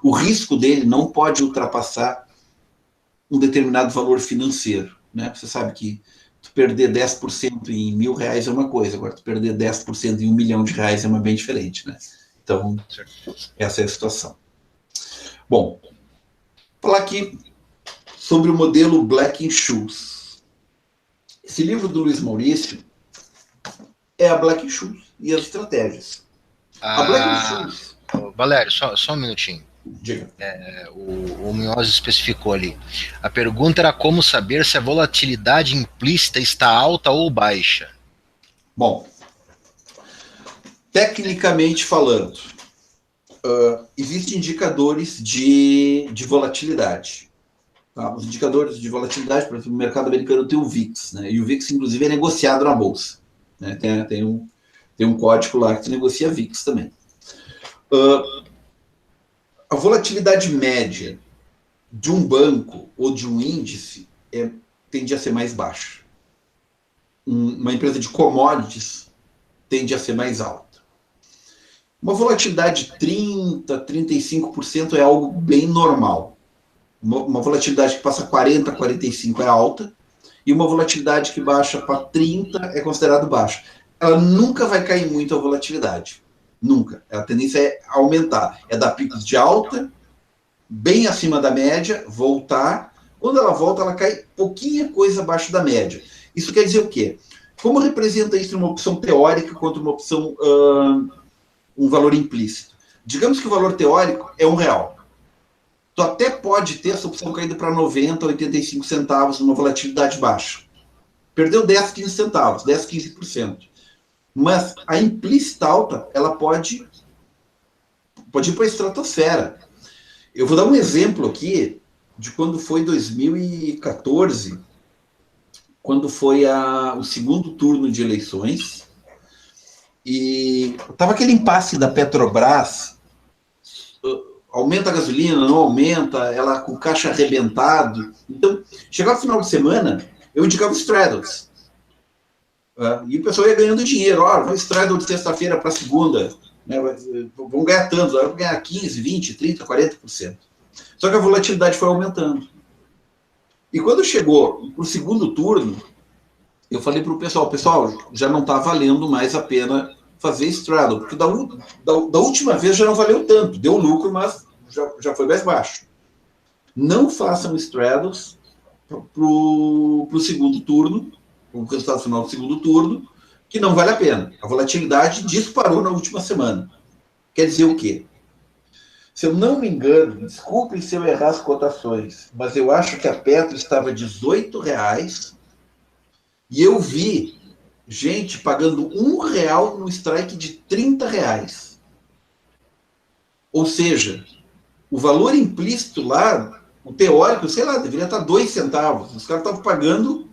O risco dele não pode ultrapassar um determinado valor financeiro, né? Você sabe que tu perder 10% em R$ 1.000 é uma coisa, agora tu perder 10% em R$ 1.000.000 é uma bem diferente, né? Então, essa é a situação. Bom, vou falar aqui sobre o modelo Black & Scholes. Esse livro do Luiz Maurício é a Black & Scholes e as estratégias. A Black & Scholes... Valério, só um minutinho. Diga. O Munhoz especificou ali. A pergunta era como saber se a volatilidade implícita está alta ou baixa. Bom, tecnicamente falando, existem indicadores de volatilidade. Tá? Os indicadores de volatilidade, por exemplo, no mercado americano tem o VIX, né? E o VIX, inclusive, é negociado na bolsa. Né? Tem um código lá que se negocia VIX também. A volatilidade média de um banco ou de um índice tende a ser mais baixa. Uma empresa de commodities tende a ser mais alta. Uma volatilidade de 30%, 35% é algo bem normal. Uma volatilidade que passa 40%, 45% é alta, e uma volatilidade que baixa para 30% é considerado baixa. Ela nunca vai cair muito a volatilidade. Nunca. A tendência é aumentar. É dar picos de alta, bem acima da média, voltar. Quando ela volta, ela cai pouquinha coisa abaixo da média. Isso quer dizer o quê? Como representa isso uma opção teórica contra uma opção, um valor implícito? Digamos que o valor teórico é R$1. Tu até pode ter essa opção caída para 90, 85 centavos numa volatilidade baixa. Perdeu 10, 15 centavos, 10, 15%. Mas a implícita alta, ela pode ir para a estratosfera. Eu vou dar um exemplo aqui de quando foi 2014, quando foi o segundo turno de eleições, e estava aquele impasse da Petrobras, aumenta a gasolina, não aumenta, ela com o caixa arrebentado. Então, chegava o final de semana, eu indicava os straddles. E o pessoal ia ganhando dinheiro. Vou straddle de sexta-feira para segunda, né, vão ganhar tanto, vão ganhar 15, 20, 30, 40%. Só que a volatilidade foi aumentando. E quando chegou para o segundo turno, eu falei para o pessoal, já não está valendo mais a pena fazer straddle, porque da última vez já não valeu tanto, deu lucro, mas já foi mais baixo. Não façam straddles para o segundo turno, o resultado final do segundo turno, que não vale a pena. A volatilidade disparou na última semana. Quer dizer o quê? Se eu não me engano, desculpem se eu errar as cotações, mas eu acho que a Petro estava R$18 e eu vi gente pagando R$1 no strike de R$30. Ou seja, o valor implícito lá, o teórico, sei lá, deveria estar 2 centavos. Os caras estavam pagando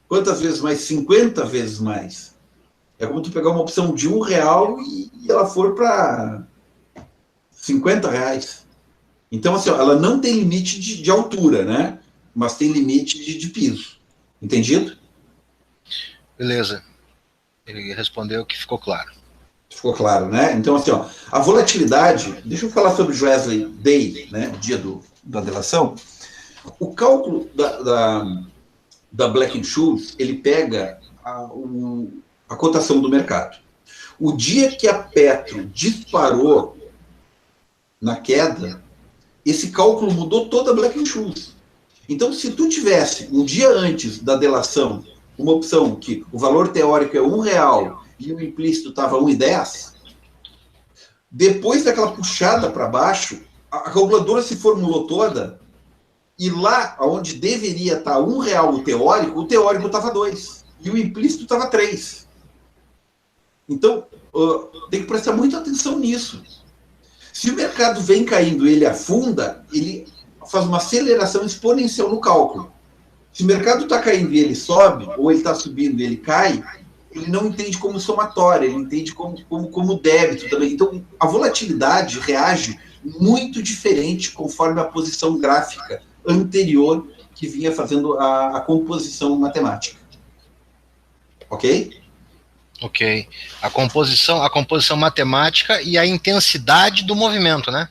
quantas vezes mais? 50 vezes mais. É como tu pegar uma opção de R$1 e ela for para R$50. Então, assim, ela não tem limite de altura, né? Mas tem limite de piso. Entendido? Beleza. Ele respondeu que ficou claro. Ficou claro, né? Então, assim, a volatilidade... Deixa eu falar sobre o Wesley Day, né? O dia da delação. O cálculo da Black & Scholes, ele pega a cotação do mercado. O dia que a Petro disparou na queda, esse cálculo mudou toda a Black & Scholes. Então, se tu tivesse, um dia antes da delação, uma opção que o valor teórico é R$1 e o implícito estava 1,10, depois daquela puxada para baixo, a calculadora se formulou toda e lá onde deveria estar R$1 o teórico estava 2 e o implícito estava 3. Então, tem que prestar muita atenção nisso. Se o mercado vem caindo e ele afunda, ele faz uma aceleração exponencial no cálculo. Se o mercado está caindo e ele sobe, ou ele está subindo e ele cai, ele não entende como somatória, ele entende como débito também. Então, a volatilidade reage muito diferente conforme a posição gráfica anterior que vinha fazendo a composição matemática. Ok? Ok. A composição matemática e a intensidade do movimento, né?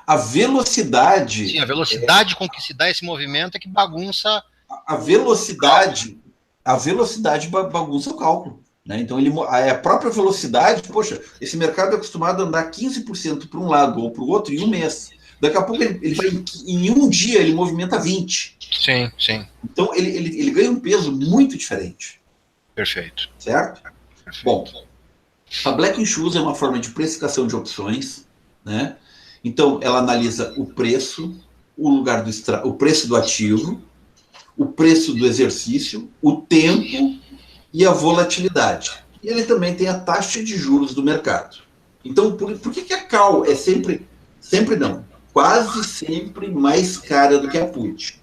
A velocidade... Sim, a velocidade com que se dá esse movimento é que bagunça... A velocidade bagunça o cálculo. Né? Então, a própria velocidade... Poxa, esse mercado é acostumado a andar 15% para um lado ou para o outro em um mês. Daqui a pouco ele vai... Em um dia, ele movimenta 20%. Sim, sim. Então, ele ganha um peso muito diferente. Perfeito. Certo? Perfeito. Bom, a Black-Scholes é uma forma de precificação de opções, né? Então, ela analisa o preço, o preço do ativo, o preço do exercício, o tempo e a volatilidade. E ele também tem a taxa de juros do mercado. Então, por que a call é sempre não, quase sempre mais cara do que a put?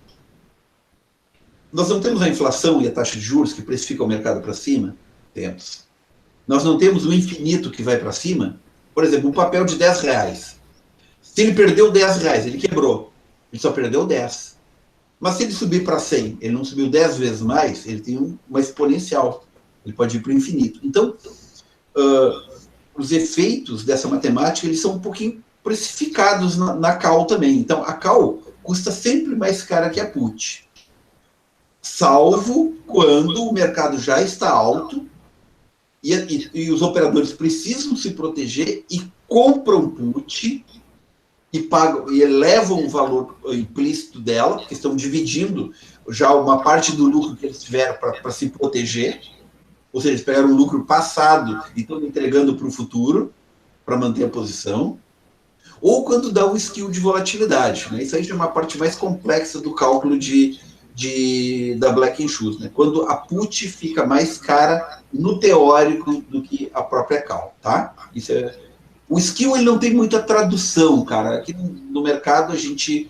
Nós não temos a inflação e a taxa de juros que precifica o mercado para cima? Temos. Nós não temos o infinito que vai para cima? Por exemplo, um papel de R$10. Se ele perdeu R$10, ele quebrou. Ele só perdeu 10. Mas se ele subir para 100, ele não subiu 10 vezes mais, ele tem uma exponencial. Ele pode ir para o infinito. Então, os efeitos dessa matemática, eles são um pouquinho precificados na call também. Então, a call custa sempre mais cara que a put. Salvo quando o mercado já está alto e os operadores precisam se proteger e compram put e pagam e elevam o valor implícito dela, porque estão dividindo já uma parte do lucro que eles tiveram para se proteger, ou seja, eles pegaram um lucro passado e estão entregando para o futuro para manter a posição, ou quando dá o skill de volatilidade. Né? Isso aí já é uma parte mais complexa do cálculo da Black-Scholes, né? Quando a put fica mais cara no teórico do que a própria call, tá? Isso é... O skill, ele não tem muita tradução, cara. Aqui no mercado a gente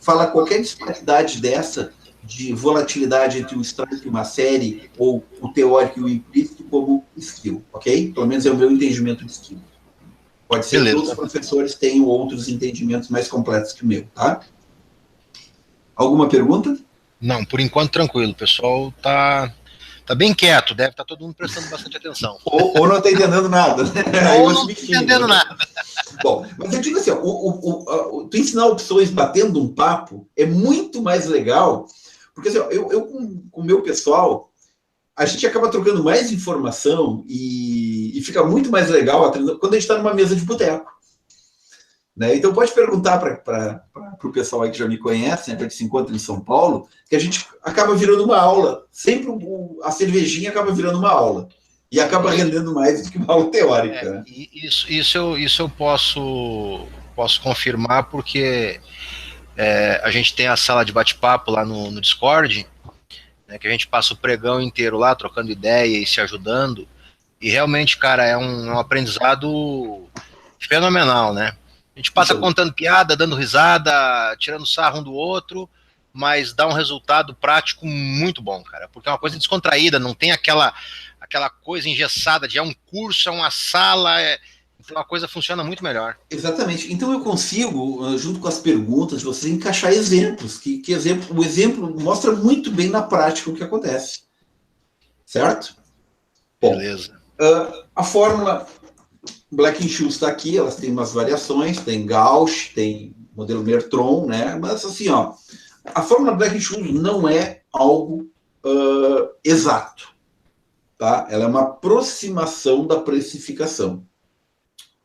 fala qualquer disparidade dessa de volatilidade entre o strike e uma série, ou o teórico e o implícito, como skill, ok? Pelo menos é o meu entendimento de skill. Pode ser que outros professores tenham outros entendimentos mais completos que o meu, tá? Alguma pergunta? Não, por enquanto tranquilo. O pessoal tá bem quieto, deve estar todo mundo prestando bastante atenção. Ou não está entendendo nada. Né? Ou não está entendendo nada. Bom, mas eu digo assim, tu ensinar opções batendo um papo é muito mais legal, porque assim, eu com o meu pessoal, a gente acaba trocando mais informação e fica muito mais legal quando a gente está numa mesa de boteco. Né? Então pode perguntar para o pessoal aí que já me conhece, né, que se encontra em São Paulo, que a gente acaba virando uma aula. Sempre a cervejinha acaba virando uma aula. E acaba rendendo mais do que uma aula teórica. Né? Isso eu posso confirmar, porque a gente tem a sala de bate-papo lá no Discord, né, que a gente passa o pregão inteiro lá, trocando ideia e se ajudando. E realmente, cara, é um aprendizado fenomenal, né? A gente passa contando piada, dando risada, tirando sarro um do outro, mas dá um resultado prático muito bom, cara, porque é uma coisa descontraída, não tem aquela coisa engessada de um curso, é uma sala, então a coisa funciona muito melhor. Exatamente. Então eu consigo, junto com as perguntas de vocês, encaixar exemplos, o exemplo mostra muito bem na prática o que acontece. Certo? Beleza. Bom, a fórmula Black-Scholes está aqui, elas têm umas variações, tem Gauss, tem modelo Mertron, né? Mas assim, ó, a fórmula Black-Scholes não é algo exato, tá? Ela é uma aproximação da precificação.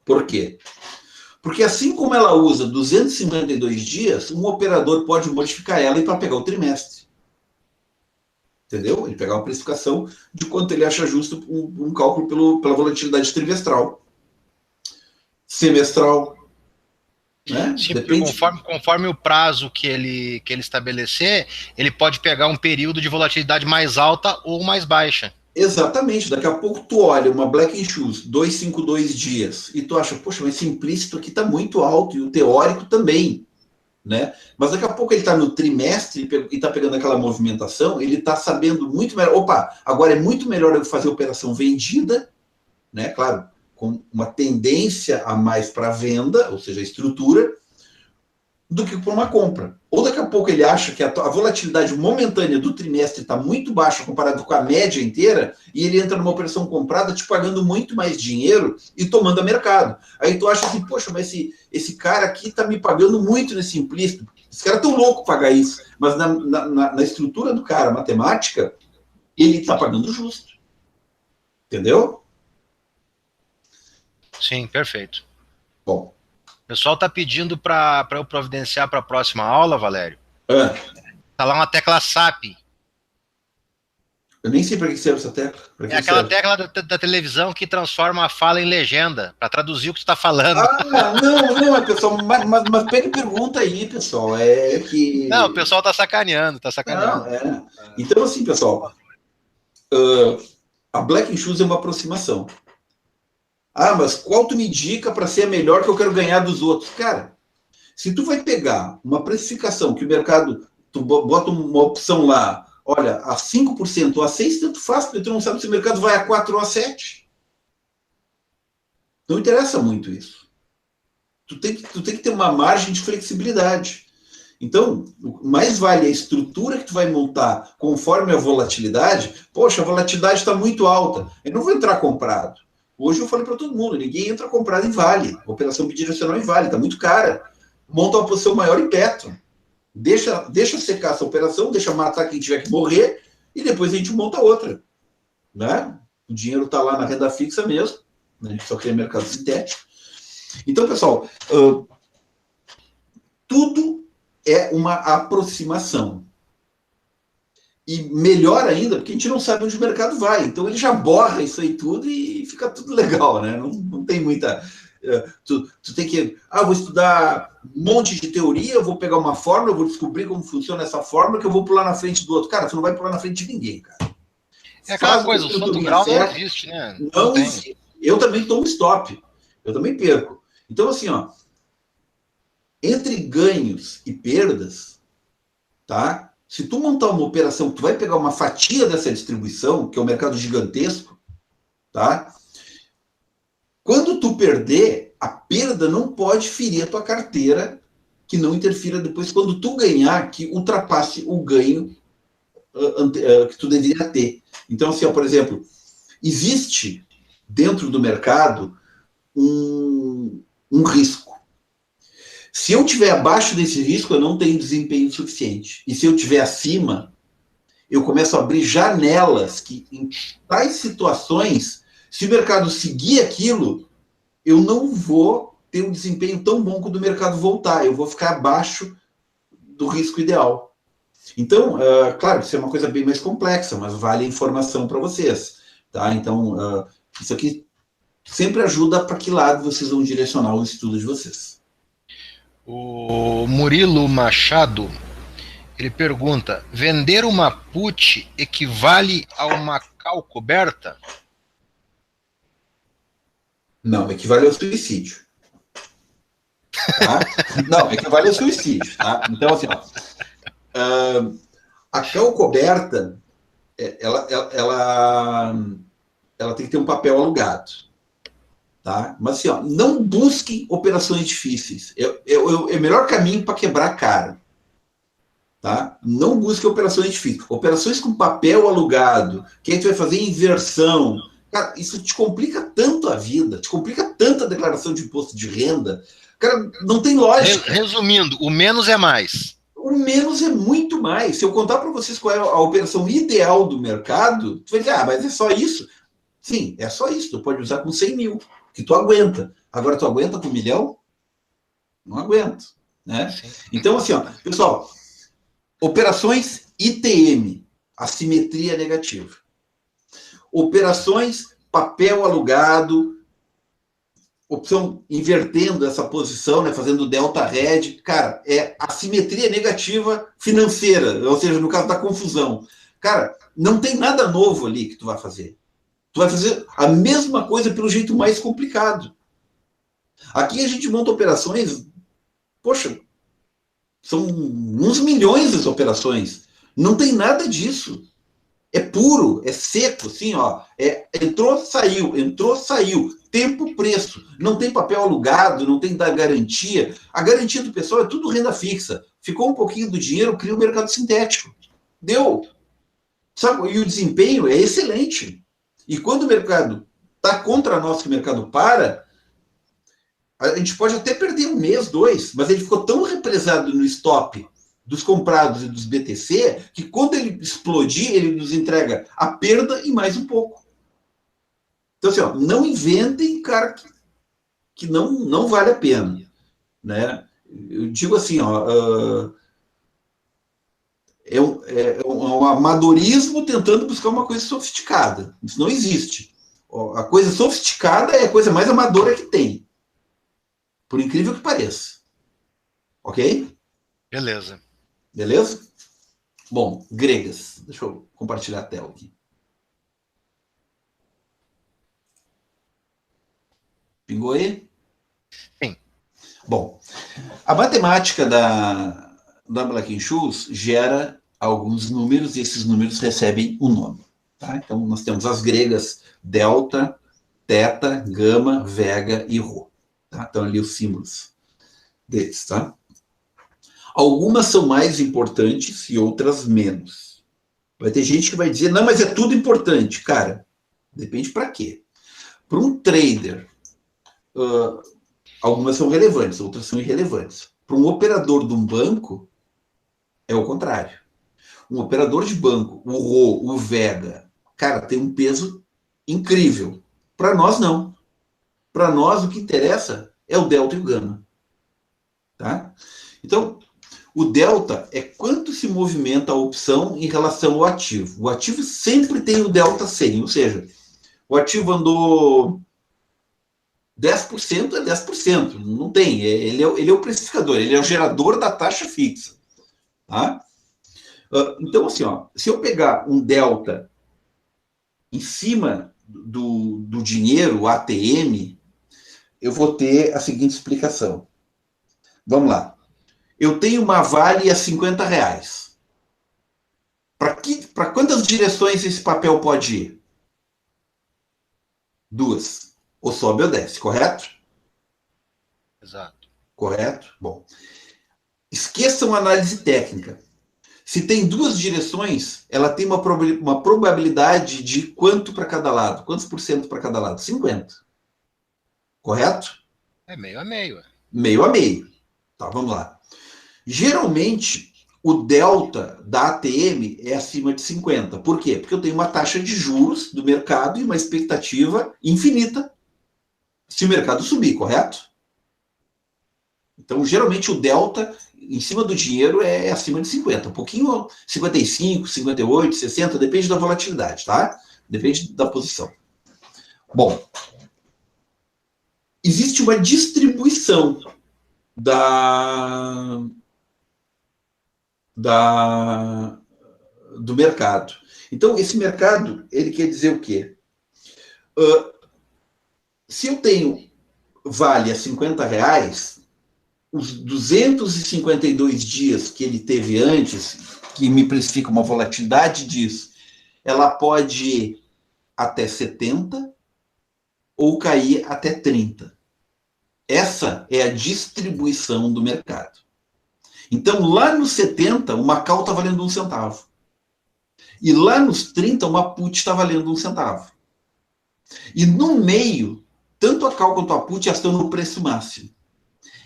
Por quê? Porque assim como ela usa 252 dias, um operador pode modificar ela para pegar o trimestre. Entendeu? Ele pegar uma precificação de quanto ele acha justo um cálculo pela volatilidade trimestral. Semestral, né? Sim, depende. Conforme o prazo que ele estabelecer, ele pode pegar um período de volatilidade mais alta ou mais baixa. Exatamente. Daqui a pouco tu olha uma Black-Scholes, 252 dias, e tu acha, poxa, mas esse implícito aqui está muito alto, e o teórico também, né? Mas daqui a pouco ele está no trimestre e está pegando aquela movimentação, ele está sabendo muito melhor, opa, agora é muito melhor eu fazer operação vendida, né? Claro, com uma tendência a mais para venda, ou seja, a estrutura, do que por uma compra. Ou daqui a pouco ele acha que a volatilidade momentânea do trimestre está muito baixa comparado com a média inteira, e ele entra numa operação comprada te pagando muito mais dinheiro e tomando a mercado. Aí tu acha assim, poxa, mas esse cara aqui está me pagando muito nesse implícito. Esse cara é tão louco pagar isso. Mas na estrutura do cara, matemática, ele está pagando justo. Entendeu? Sim, perfeito. Bom. O pessoal está pedindo para eu providenciar para a próxima aula, Valério. Tá lá uma tecla SAP. Eu nem sei para que serve essa tecla. É aquela tecla da televisão que transforma a fala em legenda, para traduzir o que tu está falando. Não, pessoal, mas pega e pergunta aí, pessoal. É que... Não, o pessoal tá sacaneando, Não, Então, assim, pessoal, a Black Shoes é uma aproximação. Mas qual tu me indica para ser a melhor que eu quero ganhar dos outros? Cara, se tu vai pegar uma precificação que o mercado, tu bota uma opção lá, olha, a 5% ou a 6%, tanto faz, porque tu não sabe se o mercado vai a 4% ou a 7%. Não interessa muito isso. Tu tem que ter uma margem de flexibilidade. Então, mais vale a estrutura que tu vai montar conforme a volatilidade. Poxa, a volatilidade está muito alta. Eu não vou entrar comprado. Hoje eu falei para todo mundo, ninguém entra comprado em Vale. Operação bidirecional em Vale, está muito cara. Monta uma posição maior em Petro. Deixa secar essa operação, deixa matar quem tiver que morrer, e depois a gente monta outra. Né? O dinheiro está lá na renda fixa mesmo. A gente só cria mercado sintético. Então, pessoal, tudo é uma aproximação. E melhor ainda, porque a gente não sabe onde o mercado vai. Então ele já borra isso aí tudo e fica tudo legal, né? Não tem muita... Tu tem que... vou estudar um monte de teoria, eu vou pegar uma fórmula, eu vou descobrir como funciona essa fórmula, que eu vou pular na frente do outro. Cara, tu não vai pular na frente de ninguém, cara. É aquela coisa, o santo grau não existe, né? Não existe. Eu também tomo stop. Eu também perco. Então, assim, entre ganhos e perdas, tá? Se tu montar uma operação, tu vai pegar uma fatia dessa distribuição, que é um mercado gigantesco, tá? Quando tu perder, a perda não pode ferir a tua carteira, que não interfira depois quando tu ganhar, que ultrapasse o ganho que tu deveria ter. Então, assim, por exemplo, existe dentro do mercado um risco. Se eu estiver abaixo desse risco, eu não tenho desempenho suficiente. E se eu estiver acima, eu começo a abrir janelas que, em tais situações, se o mercado seguir aquilo, eu não vou ter um desempenho tão bom quando o mercado voltar. Eu vou ficar abaixo do risco ideal. Então, claro, isso é uma coisa bem mais complexa, mas vale a informação para vocês. Tá? Então, isso aqui sempre ajuda para que lado vocês vão direcionar o estudo de vocês. O Murilo Machado, ele pergunta, vender uma put equivale a uma call coberta? Não, equivale ao suicídio. Tá? Não, equivale ao suicídio. Tá? Então, assim, a call coberta, ela tem que ter um papel alugado. Tá? Mas assim, não busquem operações difíceis. É o melhor caminho para quebrar a cara. Tá? Não busquem operações difíceis. Operações com papel alugado, que a gente vai fazer inversão. Cara, isso te complica tanto a vida, te complica tanto a declaração de imposto de renda. Cara, não tem lógica. Resumindo, o menos é mais. O menos é muito mais. Se eu contar para vocês qual é a operação ideal do mercado, tu vai dizer, mas é só isso? Sim, é só isso. Tu pode usar com 100 mil. Que tu aguenta. Agora, tu aguenta com 1 milhão? Não aguento. Né? Então, assim, pessoal, operações ITM, assimetria negativa. Operações papel alugado, opção invertendo essa posição, né, fazendo delta hedge, cara, é assimetria negativa financeira, ou seja, no caso da confusão. Cara, não tem nada novo ali que tu vai fazer. Tu vai fazer a mesma coisa pelo jeito mais complicado. Aqui a gente monta operações, poxa, são uns milhões de operações. Não tem nada disso. É puro, é seco, assim, ó. Entrou, saiu. Tempo, preço. Não tem papel alugado, não tem da garantia. A garantia do pessoal é tudo renda fixa. Ficou um pouquinho do dinheiro, cria o mercado sintético. Deu. Sabe? E o desempenho é excelente. E quando o mercado está contra nós, que o mercado para, a gente pode até perder um mês, dois, mas ele ficou tão represado no stop dos comprados e dos BTC, que quando ele explodir, ele nos entrega a perda e mais um pouco. Então, assim, ó, não inventem, cara, que não vale a pena. Né? Eu digo assim, ó, é um amadorismo tentando buscar uma coisa sofisticada. Isso não existe. A coisa sofisticada é a coisa mais amadora que tem. Por incrível que pareça. Ok? Beleza. Beleza? Bom, gregas. Deixa eu compartilhar a tela aqui. Pingou aí? Sim. Bom, a matemática da Black Scholes gera alguns números e esses números recebem um nome. Tá? Então, nós temos as gregas delta, teta, gama, vega e rho. Tá? Então, ali os símbolos deles. Tá? Algumas são mais importantes e outras menos. Vai ter gente que vai dizer, não, mas é tudo importante. Cara, depende para quê. Para um trader, algumas são relevantes, outras são irrelevantes. Para um operador de um banco, é o contrário. Um operador de banco, o Rho, o Vega, cara, tem um peso incrível. Para nós, não. Para nós, o que interessa é o delta e o gama. Tá? Então, o delta é quanto se movimenta a opção em relação ao ativo. O ativo sempre tem o delta 100, ou seja, o ativo andou 10%, é 10%, não tem. Ele é o precificador, ele é o gerador da taxa fixa. Tá? Então, assim, ó, se eu pegar um delta em cima do dinheiro, o ATM, eu vou ter a seguinte explicação. Vamos lá. Eu tenho uma Vale a R$50. Para quantas direções esse papel pode ir? 2. Ou sobe ou desce, correto? Exato. Correto? Bom. Esqueçam a análise técnica. Se tem 2 direções, ela tem uma probabilidade de quanto para cada lado? Quantos por cento para cada lado? 50. Correto? É meio a meio. Meio a meio. Tá, vamos lá. Geralmente, o delta da ATM é acima de 50. Por quê? Porque eu tenho uma taxa de juros do mercado e uma expectativa infinita se o mercado subir, correto? Então, geralmente, o delta em cima do dinheiro é acima de 50. Um pouquinho, 55, 58, 60, depende da volatilidade, tá? Depende da posição. Bom, existe uma distribuição do mercado. Então, esse mercado, ele quer dizer o quê? Se eu tenho Vale a R$50, os 252 dias que ele teve antes, que me precifica uma volatilidade disso, ela pode ir até 70 ou cair até 30. Essa é a distribuição do mercado. Então, lá nos 70, uma call está valendo 1 centavo. E lá nos 30, uma put está valendo 1 centavo. E no meio, tanto a call quanto a put já estão no preço máximo.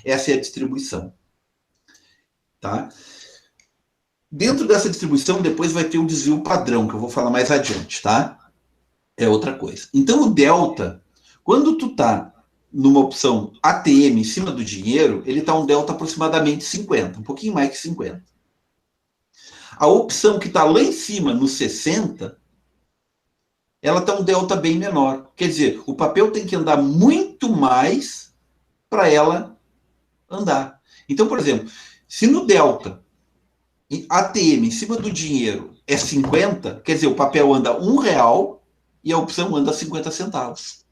Essa é a distribuição. Tá? Dentro dessa distribuição, depois vai ter um desvio padrão, que eu vou falar mais adiante, tá? É outra coisa. Então, o delta, quando tu tá numa opção ATM em cima do dinheiro, ele tá um delta aproximadamente 50, um pouquinho mais que 50. A opção que tá lá em cima, no 60, ela tá um delta bem menor. Quer dizer, o papel tem que andar muito mais para ela andar. Então, por exemplo, se no delta ATM em cima do dinheiro é 50, quer dizer, o papel anda R$1 e a opção anda 50 centavos.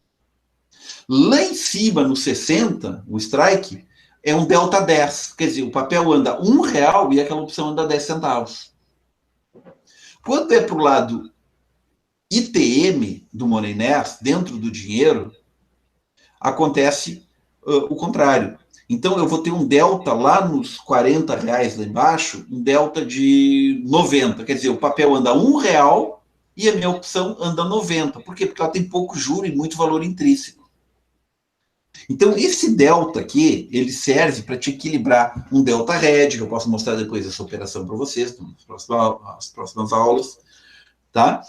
Lá em cima, no 60, o strike, é um delta 10, quer dizer, o papel anda R$1 e aquela opção anda 10 centavos. Quando é para o lado ITM do Moneynest, dentro do dinheiro, acontece o contrário. Então, eu vou ter um delta lá nos R$ 40 lá embaixo, um delta de 90. Quer dizer, o papel anda R$ 1 e a minha opção anda 90. Por quê? Porque ela tem pouco juro e muito valor intrínseco. Então, esse delta aqui, ele serve para te equilibrar um delta hedge, que eu posso mostrar depois essa operação para vocês, nas próximas aulas, tá?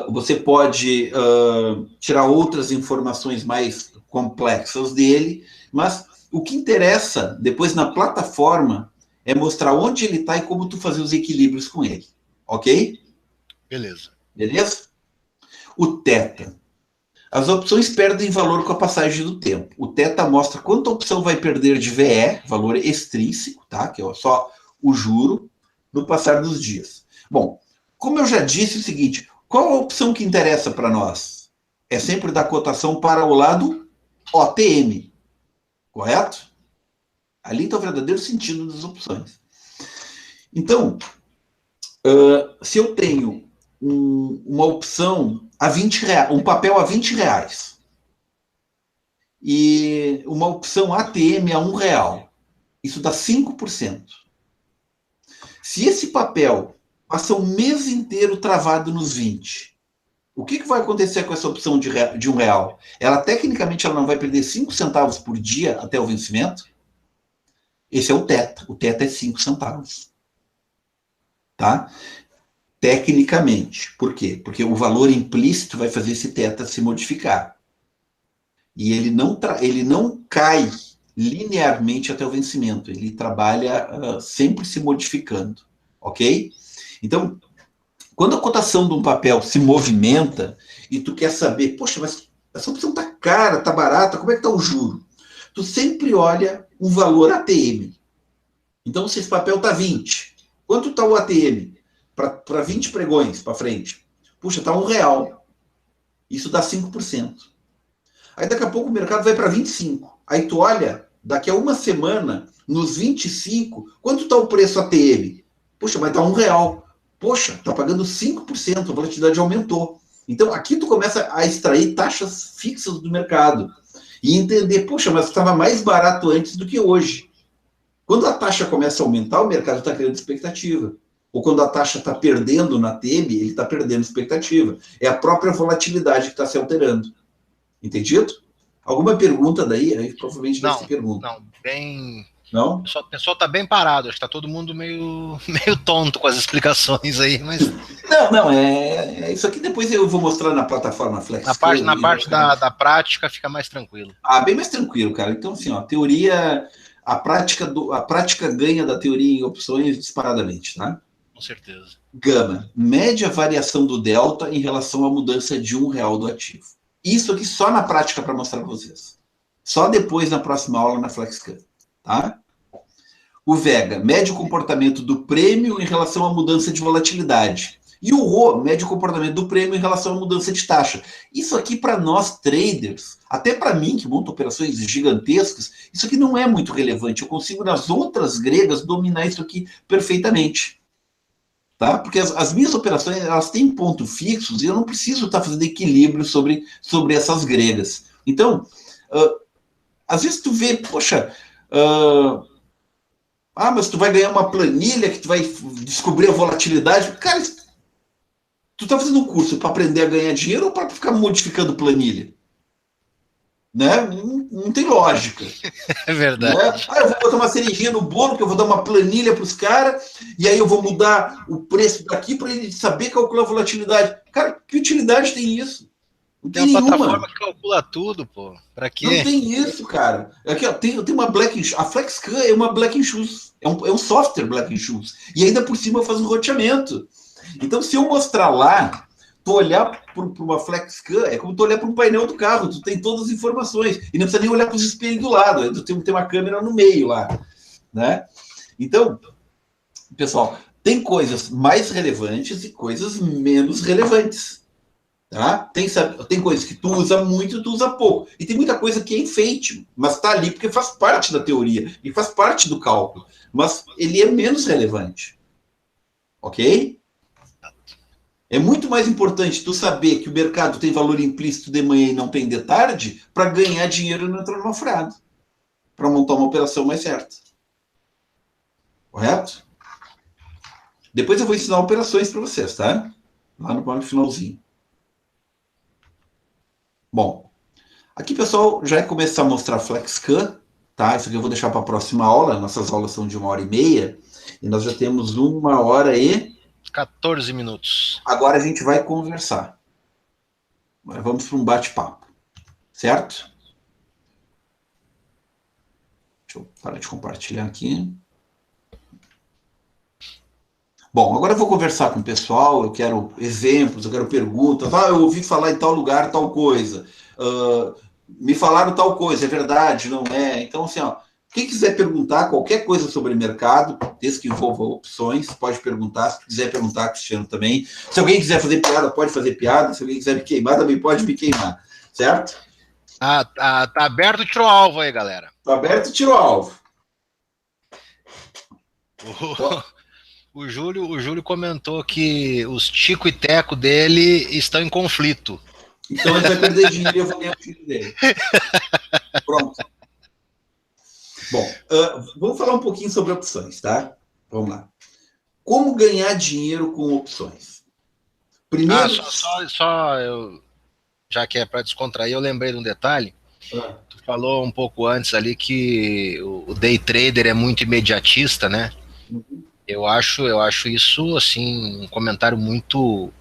Você pode tirar outras informações mais complexas dele, mas o que interessa depois na plataforma é mostrar onde ele está e como tu fazer os equilíbrios com ele, ok? Beleza. Beleza? O θ. As opções perdem valor com a passagem do tempo. O θ mostra quanto a opção vai perder de VE, valor extrínseco, tá? Que é só o juro, no passar dos dias. Bom, como eu já disse, é o seguinte, qual a opção que interessa para nós? É sempre dar cotação para o lado OTM, correto? Ali está o verdadeiro sentido das opções. Então, se eu tenho uma opção a R$20, um papel a R$20, e uma opção ATM a R$1, isso dá 5%. Se esse papel passa o mês inteiro travado nos 20, o que vai acontecer com essa opção de R$1? Ela, tecnicamente, ela não vai perder 5 centavos por dia até o vencimento? Esse é o θ. O θ é 5 centavos. Tá? Tecnicamente. Por quê? Porque o valor implícito vai fazer esse θ se modificar. E ele não cai linearmente até o vencimento. Ele trabalha sempre se modificando. Ok? Então, quando a cotação de um papel se movimenta e tu quer saber, poxa, mas essa opção está cara, está barata, como é que está o juro? Tu sempre olha um valor ATM. Então, se esse papel está 20, quanto está o ATM? Para 20 pregões para frente. Puxa, está R$1. Isso dá 5%. Aí daqui a pouco o mercado vai para 25. Aí tu olha, daqui a uma semana, nos 25, quanto está o preço ATM? Puxa, mas está R$1. Poxa, está pagando 5%, a volatilidade aumentou. Então, aqui tu começa a extrair taxas fixas do mercado e entender, poxa, mas estava mais barato antes do que hoje. Quando a taxa começa a aumentar, o mercado está criando expectativa. Ou quando a taxa está perdendo na TM, ele está perdendo expectativa. É a própria volatilidade que está se alterando. Entendido? Alguma pergunta daí? Aí provavelmente vai ser pergunta. Não, bem... Não? O pessoal está bem parado, acho que está todo mundo meio tonto com as explicações aí, mas... Não, isso aqui depois eu vou mostrar na plataforma Flex. Na parte da prática fica mais tranquilo. Bem mais tranquilo, cara. Então, assim, ó, teoria... A prática ganha da teoria em opções disparadamente, tá? Com certeza. Gama, média variação do delta em relação à mudança de R$1 do ativo. Isso aqui só na prática para mostrar para vocês. Só depois na próxima aula na FlexCam, tá? O Vega, médio comportamento do prêmio em relação à mudança de volatilidade. E o Rho, médio comportamento do prêmio em relação à mudança de taxa. Isso aqui para nós traders, até para mim que monta operações gigantescas, isso aqui não é muito relevante. Eu consigo nas outras gregas dominar isso aqui perfeitamente. Tá? Porque as minhas operações elas têm pontos fixos e eu não preciso estar fazendo equilíbrio sobre essas gregas. Então, às vezes tu vê, poxa, mas tu vai ganhar uma planilha que tu vai descobrir a volatilidade. Cara, tu tá fazendo um curso para aprender a ganhar dinheiro ou para ficar modificando planilha? Né? Não tem lógica. É verdade. Né? Eu vou botar uma cerejinha no bolo, que eu vou dar uma planilha para os caras, e aí eu vou mudar o preço daqui para ele saber calcular a volatilidade. Cara, que utilidade tem isso? Não tem uma nenhuma. Plataforma que calcula tudo, pô. Para quê? Não tem isso, cara. Aqui, ó, tem uma Black Shoes. A FlexCam é uma Black Shoes. É um software Black Shoes. E ainda por cima faz um roteamento. Então, se eu mostrar lá, tu olhar para uma FlexCam, é como tu olhar para um painel do carro, tu tem todas as informações, e não precisa nem olhar para os espelhos do lado, tu tem uma câmera no meio lá, né? Então, pessoal, tem coisas mais relevantes e coisas menos relevantes, tá? Tem coisas que tu usa muito e tu usa pouco, e tem muita coisa que é enfeite, mas tá ali porque faz parte da teoria, e faz parte do cálculo, mas ele é menos relevante, ok? É muito mais importante tu saber que o mercado tem valor implícito de manhã e não tem de tarde para ganhar dinheiro e não entrar no freado, para montar uma operação mais certa. Correto? Depois eu vou ensinar operações para vocês, tá? Lá no finalzinho. Bom, aqui, pessoal, já é começar a mostrar FlexCam, tá? Isso aqui eu vou deixar para a próxima aula. Nossas aulas são de 1h30 e nós já temos 14 minutos. Agora a gente vai conversar. Agora vamos para um bate-papo, certo? Deixa eu parar de compartilhar aqui. Bom, agora eu vou conversar com o pessoal, eu quero exemplos, eu quero perguntas. Eu ouvi falar em tal lugar, tal coisa. Me falaram tal coisa, é verdade, não é? Então, assim, quem quiser perguntar qualquer coisa sobre mercado, desde que envolva opções, pode perguntar. Se quiser perguntar, Cristiano, também. Se alguém quiser fazer piada, pode fazer piada. Se alguém quiser me queimar, também pode me queimar. Certo? Tá aberto o tiro-alvo aí, galera. Tá aberto o tiro-alvo. O Júlio comentou que os Tico e Teco dele estão em conflito. Então ele vai perder dinheiro e eu vou ganhar o filho dele. Pronto. Bom, vamos falar um pouquinho sobre opções, tá? Vamos lá. Como ganhar dinheiro com opções? Primeiro... já que é para descontrair, eu lembrei de um detalhe. Tu falou um pouco antes ali que o day trader é muito imediatista, né? Uhum. Eu acho isso, assim, um comentário muito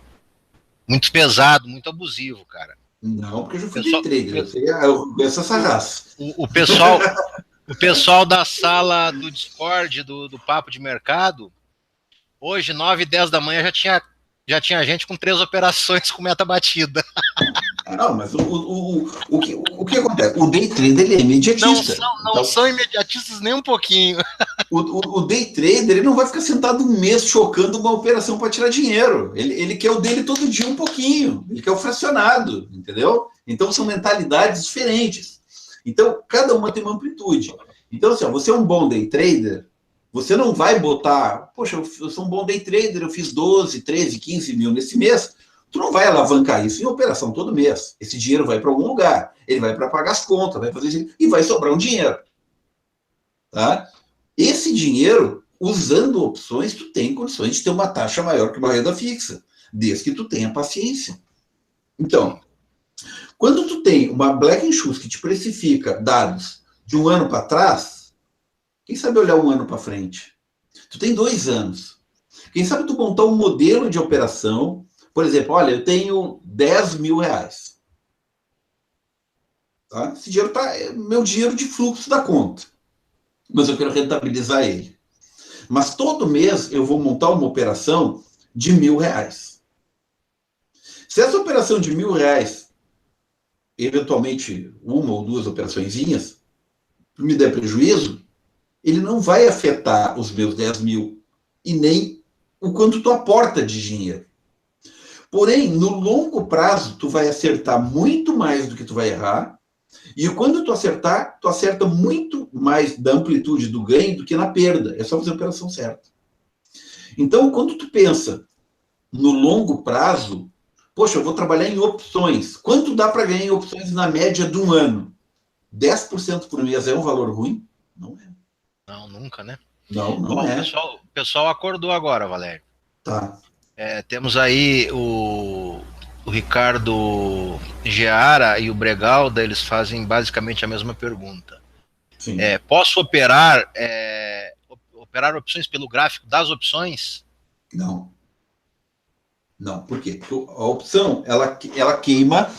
pesado, muito abusivo, cara. Não, porque eu já fui day trader. Eu conheço essa raça. O pessoal da sala do Discord, do Papo de Mercado, hoje, 9 e 10 da manhã, já tinha gente com 3 operações com meta batida. Não, mas o que acontece? O day trader ele é imediatista. Não são imediatistas nem um pouquinho. O day trader ele não vai ficar sentado um mês chocando uma operação para tirar dinheiro. Ele quer o dele todo dia um pouquinho. Ele quer o fracionado, entendeu? Então são mentalidades diferentes. Então cada uma tem uma amplitude. Então, assim, você é um bom day trader, você não vai botar, poxa, eu sou um bom day trader, eu fiz 12, 13, 15 mil nesse mês. Tu não vai alavancar isso em operação todo mês. Esse dinheiro vai para algum lugar. Ele vai para pagar as contas, vai fazer isso, e vai sobrar um dinheiro. Tá? Esse dinheiro, usando opções, tu tem condições de ter uma taxa maior que uma renda fixa, desde que tu tenha paciência. Então, quando tu tem uma Black-Scholes que te precifica dados de um ano para trás, quem sabe olhar um ano para frente? Tu tem 2 anos. Quem sabe tu montar um modelo de operação. Por exemplo, olha, eu tenho 10 mil reais. Tá? Esse dinheiro é meu dinheiro de fluxo da conta. Mas eu quero rentabilizar ele. Mas todo mês eu vou montar uma operação de R$1.000. Se essa operação de R$1.000, eventualmente uma ou 2 operaçõezinhas, me der prejuízo, ele não vai afetar os meus 10 mil e nem o quanto tu aporta de dinheiro. Porém, no longo prazo, tu vai acertar muito mais do que tu vai errar. E quando tu acertar, tu acerta muito mais da amplitude do ganho do que na perda. É só fazer a operação certa. Então, quando tu pensa no longo prazo, poxa, eu vou trabalhar em opções. Quanto dá para ganhar em opções na média de um ano? 10% por mês é um valor ruim? Não é. Não, nunca, né? Não é. O pessoal acordou agora, Valério. Tá. Temos aí o Ricardo Geara e o Bregalda, eles fazem basicamente a mesma pergunta. Sim. Posso operar opções pelo gráfico das opções? Não. Não, por quê? Porque a opção, ela queima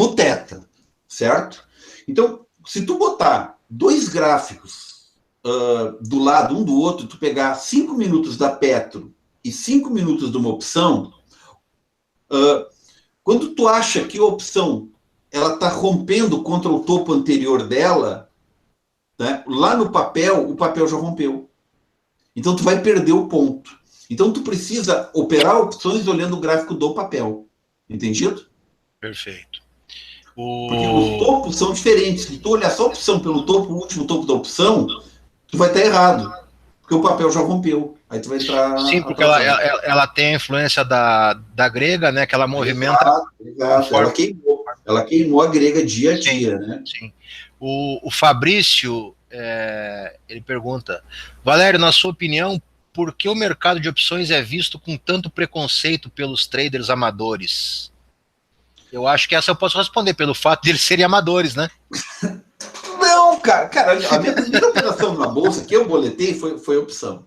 o teta, certo? Então, se tu botar 2 gráficos do lado um do outro, tu pegar 5 minutos da Petro e 5 minutos de uma opção, quando tu acha que a opção ela está rompendo contra o topo anterior dela, né, lá no papel, o papel já rompeu. Então tu vai perder o ponto. Então tu precisa operar opções olhando o gráfico do papel. Entendido? Perfeito. Porque os topos são diferentes. Se tu olhar só a opção pelo topo, o último topo da opção, tu vai estar errado. porque o papel já rompeu. Aí tu vai entrar... Sim, porque ela tem a influência da grega, né, que ela movimenta... Exato. Ela queimou a grega dia a dia, né? Sim. O Fabrício, ele pergunta, Valério, na sua opinião, por que o mercado de opções é visto com tanto preconceito pelos traders amadores? Eu acho que essa eu posso responder, pelo fato de eles serem amadores, né? Não, cara, a minha primeira operação na bolsa que eu boletei foi opção.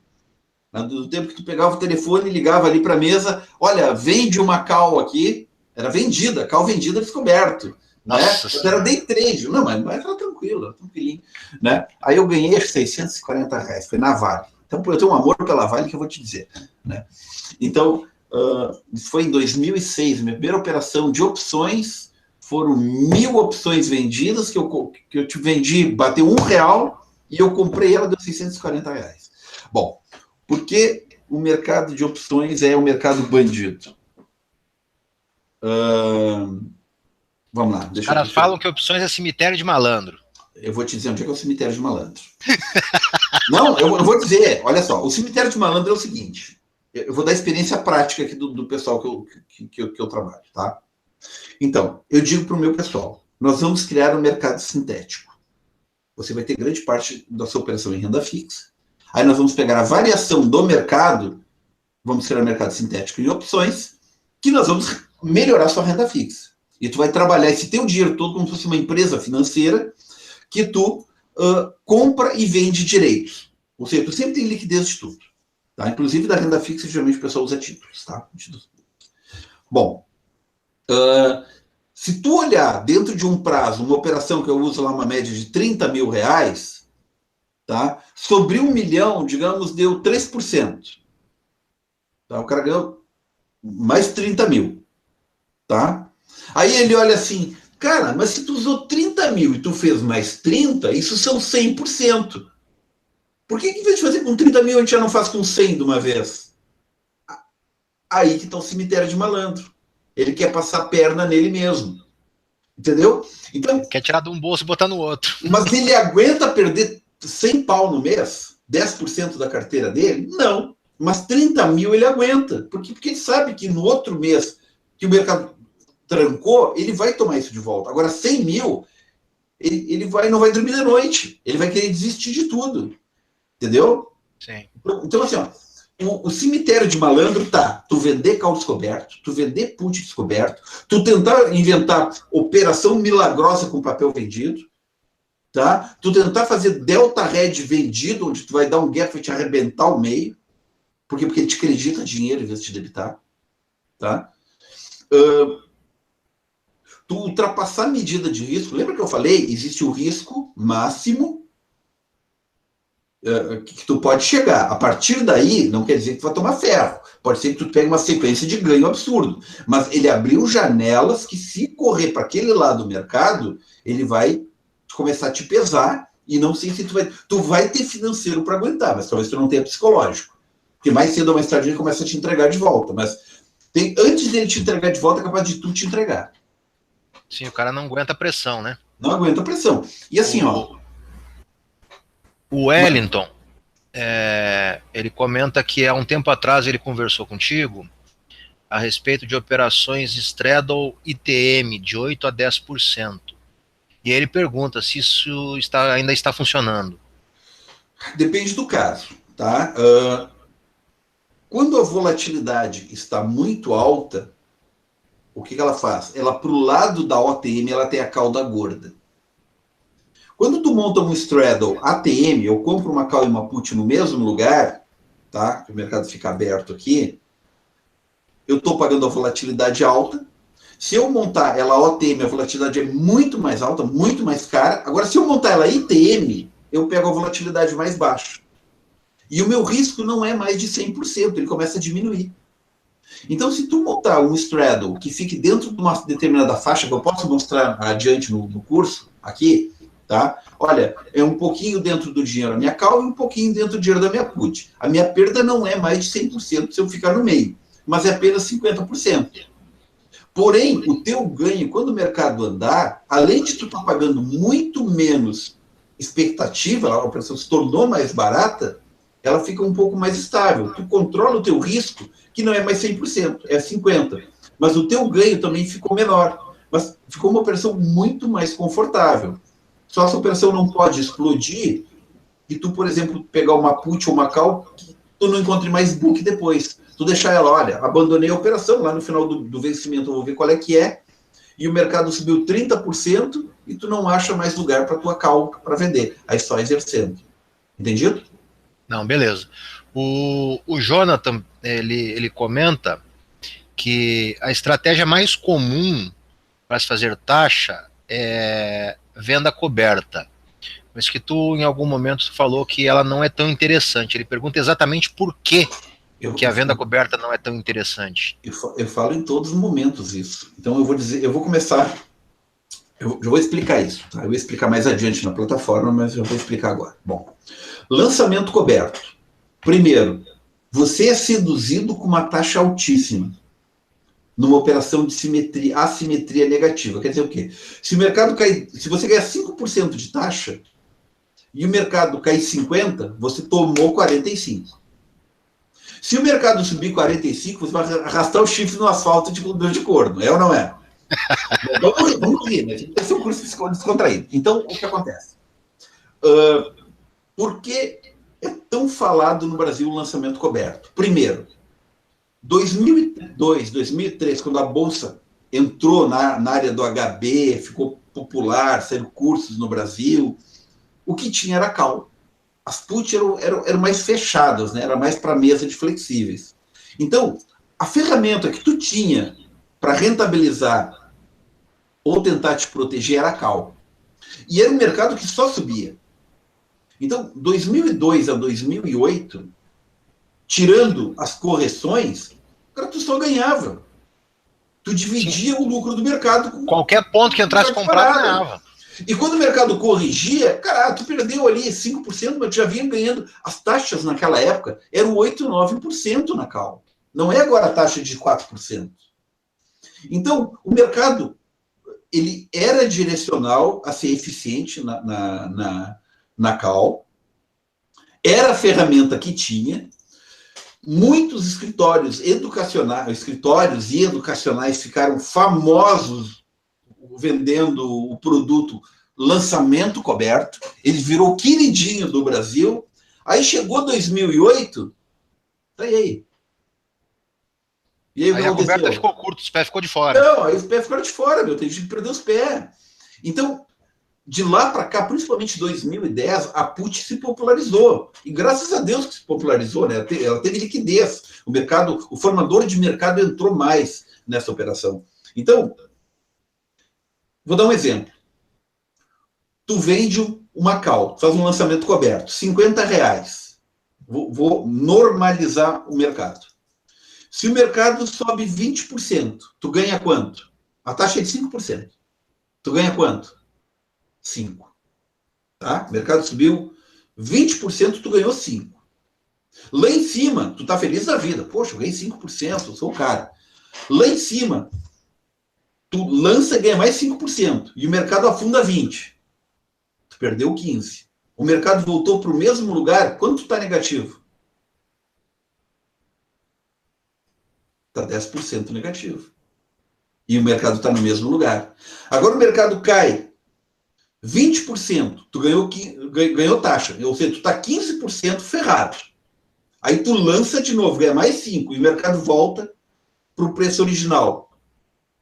Do tempo que tu pegava o telefone e ligava ali para a mesa, olha, vende uma call aqui, era vendida, call vendida descoberto. Né? Era day trade, não, mas era tranquilo, tranquilinho. Né? Aí eu ganhei acho, R$640, foi na Vale. Então, eu tenho um amor pela Vale que eu vou te dizer. Né? Então, foi em 2006, minha primeira operação de opções, foram 1.000 opções vendidas, que eu te vendi, bateu R$1 e eu comprei ela, deu R$640. Bom, por que o mercado de opções é o mercado bandido? Vamos lá. Os caras falam que opções é cemitério de malandro. Eu vou te dizer onde é que é o cemitério de malandro. Não, eu vou dizer, olha só, o cemitério de malandro é o seguinte, eu vou dar experiência prática aqui do pessoal que eu trabalho, tá? Então, eu digo para o meu pessoal, nós vamos criar um mercado sintético. Você vai ter grande parte da sua operação em renda fixa. Aí nós vamos pegar a variação do mercado, vamos criar um mercado sintético em opções, que nós vamos melhorar a sua renda fixa. E tu vai trabalhar esse teu dinheiro todo como se fosse uma empresa financeira que tu compra e vende direitos. Ou seja, tu sempre tem liquidez de tudo. Tá? Inclusive da renda fixa, geralmente o pessoal usa títulos. Tá? Bom, se tu olhar dentro de um prazo, uma operação que eu uso lá uma média de R$30 mil, tá? Sobre 1 milhão, digamos, deu 3%. Tá? O cara ganhou mais 30 mil. Tá? Aí ele olha assim, cara, mas se tu usou 30 mil e tu fez mais 30, isso são 100%. Por que em vez de fazer com 30 mil, a gente já não faz com 100 de uma vez? Aí que está o cemitério de malandro. Ele quer passar a perna nele mesmo. Entendeu? Então, quer tirar de um bolso e botar no outro. Mas ele aguenta perder 100 pau no mês? 10% da carteira dele? Não. Mas 30 mil ele aguenta. Porque ele sabe que no outro mês que o mercado trancou, ele vai tomar isso de volta. Agora, 100 mil, ele não vai dormir de noite. Ele vai querer desistir de tudo. Entendeu? Sim. Então, assim, ó, o cemitério de malandro tá, tu vender call descoberto, tu vender put descoberto, tu tentar inventar operação milagrosa com papel vendido, tá? Tu tentar fazer delta red vendido, onde tu vai dar um gap e te arrebentar ao meio, porque ele te acredita dinheiro em vez de te debitar, tá? Tu ultrapassar a medida de risco, lembra que eu falei? Existe o risco máximo que tu pode chegar. A partir daí, não quer dizer que tu vai tomar ferro. Pode ser que tu pegue uma sequência de ganho absurdo. Mas ele abriu janelas que, se correr para aquele lado do mercado, ele vai começar a te pesar e não sei se tu vai ter financeiro para aguentar, mas talvez tu não tenha psicológico. Porque mais cedo ou mais tarde ele começa a te entregar de volta. Mas antes dele te entregar de volta, é capaz de tu te entregar. Sim, o cara não aguenta a pressão, né? Não aguenta a pressão. E assim, o Wellington, ele comenta que há um tempo atrás ele conversou contigo a respeito de operações straddle ITM de 8 a 10%. E ele pergunta se isso ainda está funcionando. Depende do caso, tá? Quando a volatilidade está muito alta, o que ela faz? Ela, para o lado da OTM, ela tem a cauda gorda. Quando tu monta um straddle ATM, eu compro uma call e uma put no mesmo lugar, tá? Que o mercado fica aberto aqui, eu estou pagando a volatilidade alta. Se eu montar ela OTM, a volatilidade é muito mais alta, muito mais cara. Agora, se eu montar ela ITM, eu pego a volatilidade mais baixa. E o meu risco não é mais de 100%, ele começa a diminuir. Então, se tu montar um straddle que fique dentro de uma determinada faixa, que eu posso mostrar adiante no curso, aqui, tá? Olha, é um pouquinho dentro do dinheiro da minha call e um pouquinho dentro do dinheiro da minha put. A minha perda não é mais de 100% se eu ficar no meio, mas é apenas 50%. Porém, o teu ganho, quando o mercado andar, além de tu estar pagando muito menos expectativa, a operação se tornou mais barata, ela fica um pouco mais estável. Tu controla o teu risco, que não é mais 100%, é 50%. Mas o teu ganho também ficou menor. Mas ficou uma operação muito mais confortável. Só essa operação não pode explodir e tu, por exemplo, pegar uma put ou uma call, que tu não encontre mais book depois. Tu deixar ela, olha, abandonei a operação, lá no final do vencimento eu vou ver qual é que é, e o mercado subiu 30% e tu não acha mais lugar para tua call para vender. Aí só exercendo. Entendido? Não, beleza. O Jonathan, ele comenta que a estratégia mais comum para se fazer taxa é venda coberta. Mas que tu, em algum momento, falou que ela não é tão interessante. Ele pergunta exatamente por que a venda coberta não é tão interessante. Eu falo em todos os momentos isso. Então eu vou dizer, eu vou começar, eu vou explicar isso. Tá? Eu vou explicar mais adiante na plataforma, mas eu vou explicar agora. Bom, lançamento coberto. Primeiro, você é seduzido com uma taxa altíssima numa operação de assimetria negativa. Quer dizer o quê? Se o mercado cai, se você ganhar 5% de taxa e o mercado cair 50%, você tomou 45%. Se o mercado subir 45%, você vai arrastar o chifre no asfalto de dedo de corno. É ou não é? Vamos rir, né? A gente tem que ser um curso descontraído. Então, o que acontece? Por que é tão falado no Brasil o lançamento coberto? Primeiro, 2002, 2003, quando a Bolsa entrou na área do HB, ficou popular, saíram cursos no Brasil, o que tinha era call. As puts eram mais fechadas, né? Era mais para mesa de flexíveis. Então, a ferramenta que tu tinha para rentabilizar ou tentar te proteger era a call. E era um mercado que só subia. Então, 2002 a 2008, tirando as correções, cara, tu só ganhava. Tu dividia o lucro do mercado com qualquer ponto que entrasse comprado, ganhava. E quando o mercado corrigia, cara, tu perdeu ali 5%, mas tu já vinha ganhando. As taxas naquela época eram 8%, 9% na call. Não é agora a taxa de 4%. Então, o mercado ele era direcional a ser eficiente na call. Era a ferramenta que tinha. Muitos escritórios e educacionais ficaram famosos vendendo o produto lançamento coberto. Ele virou queridinho do Brasil. Aí chegou 2008, tá aí. E aí a coberta ficou curta, os pés ficou de fora. Não, aí os pés ficaram de fora, meu. Tem gente que perdeu os pés. Então, de lá para cá, principalmente 2010, a put se popularizou. E graças a Deus que se popularizou, né? Ela teve liquidez. O formador de mercado entrou mais nessa operação. Então, vou dar um exemplo. Tu vende uma call, faz um lançamento coberto, R$50. Vou normalizar o mercado. Se o mercado sobe 20%, tu ganha quanto? A taxa é de 5%. Tu ganha quanto? 5%. Tá? O mercado subiu 20%, tu ganhou 5%. Lá em cima, tu tá feliz da vida. Poxa, eu ganhei 5%, eu sou o cara. Lá em cima, tu lança e ganha mais 5%. E o mercado afunda 20%. Tu perdeu 15%. O mercado voltou para o mesmo lugar. Quanto está negativo? Está 10% negativo. E o mercado está no mesmo lugar. Agora o mercado cai 20%. Tu ganhou taxa. Ou seja, tu está 15% ferrado. Aí tu lança de novo, ganha mais 5%. E o mercado volta para o preço original.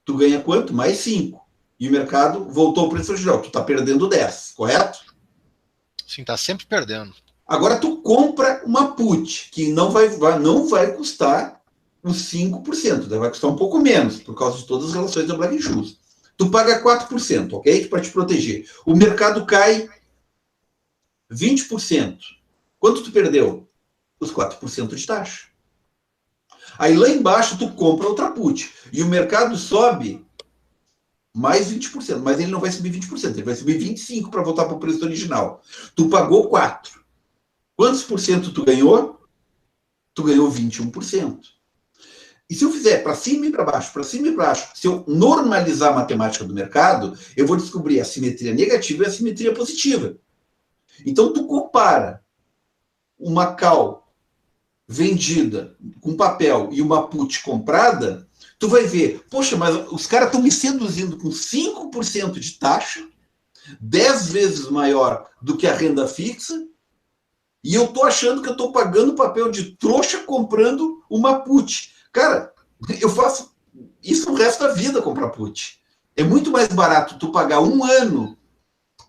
Tu ganha quanto? Mais 5%. E o mercado voltou ao preço original. Tu está perdendo 10%, correto? Sim, está sempre perdendo. Agora tu compra uma put, que não vai custar os 5%, vai custar um pouco menos, por causa de todas as relações da Black Shoes. Tu paga 4%, ok? Para te proteger. O mercado cai 20%. Quanto tu perdeu? Os 4% de taxa. Aí lá embaixo tu compra outra put. E o mercado sobe mais 20%, mas ele não vai subir 20%, ele vai subir 25% para voltar para o preço original. Tu pagou 4%. Quantos por cento tu ganhou? Tu ganhou 21%. E se eu fizer para cima e para baixo, se eu normalizar a matemática do mercado, eu vou descobrir a simetria negativa e a simetria positiva. Então tu compara uma call vendida com papel e uma put comprada, tu vai ver, poxa, mas os caras estão me seduzindo com 5% de taxa, 10 vezes maior do que a renda fixa, e eu tô achando que eu tô pagando papel de trouxa comprando uma put. Cara, eu faço isso o resto da vida, comprar put. É muito mais barato tu pagar um ano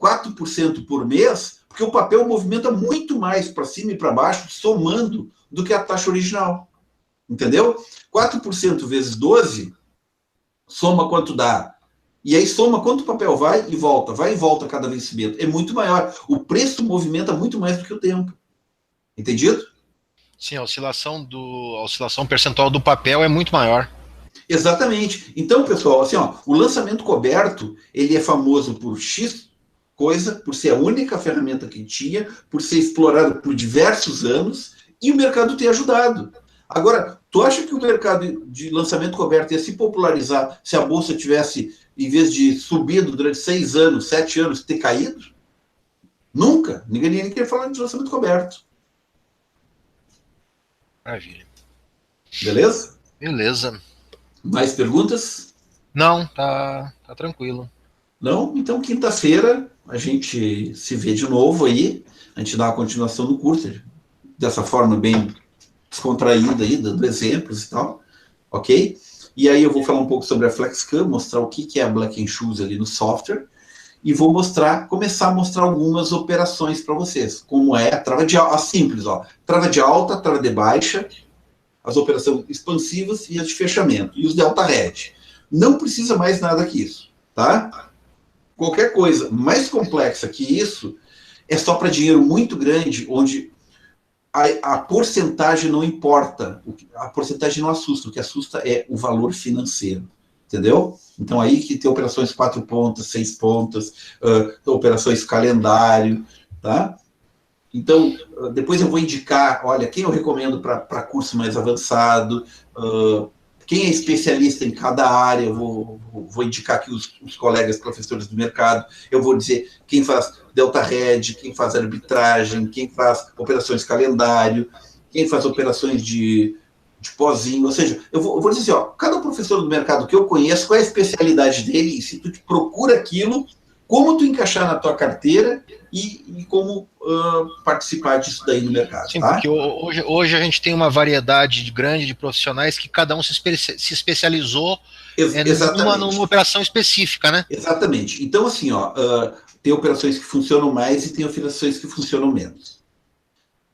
4% por mês, porque o papel movimenta muito mais para cima e para baixo, somando, do que a taxa original. Entendeu? 4% vezes 12, soma quanto dá. E aí soma quanto o papel vai e volta cada vencimento. É muito maior. O preço movimenta muito mais do que o tempo. Entendido? Sim, a oscilação percentual do papel é muito maior. Exatamente. Então, pessoal, assim, ó, o lançamento coberto, ele é famoso por X coisa, por ser a única ferramenta que tinha, por ser explorado por diversos anos, e o mercado tem ajudado. Agora, tu acha que o mercado de lançamento coberto ia se popularizar se a bolsa tivesse, em vez de subido durante 6 anos, 7 anos, ter caído? Nunca. Ninguém queria falar de lançamento coberto. Maravilha. Beleza? Beleza. Mais perguntas? Não, tá tranquilo. Não? Então, quinta-feira, a gente se vê de novo aí, a gente dá uma continuação do curso, dessa forma bem descontraída aí, dando exemplos e tal, ok? E aí eu vou falar um pouco sobre a FlexCam, mostrar o que é a Black-Scholes ali no software, e vou começar a mostrar algumas operações para vocês, como é a trava de alta, simples, ó, trava de alta, trava de baixa, as operações expansivas e as de fechamento, e os delta hedge. Não precisa mais nada que isso, tá? Qualquer coisa mais complexa que isso é só para dinheiro muito grande, onde a porcentagem não importa, a porcentagem não assusta, o que assusta é o valor financeiro, entendeu? Então aí que tem operações 4 pontas, 6 pontas, operações calendário, tá? Então, depois eu vou indicar, olha, quem eu recomendo para curso mais avançado, quem é especialista em cada área, eu vou indicar aqui os colegas professores do mercado, eu vou dizer quem faz delta hedge, quem faz arbitragem, quem faz operações calendário, quem faz operações de pozinho, ou seja, eu vou dizer assim, ó, cada professor do mercado que eu conheço, qual é a especialidade dele, e se tu procura aquilo, como tu encaixar na tua carteira e como participar disso daí no mercado. Sim, tá? Porque hoje a gente tem uma variedade grande de profissionais que cada um se especializou numa operação específica, né? Exatamente. Então, assim, ó, tem operações que funcionam mais e tem operações que funcionam menos.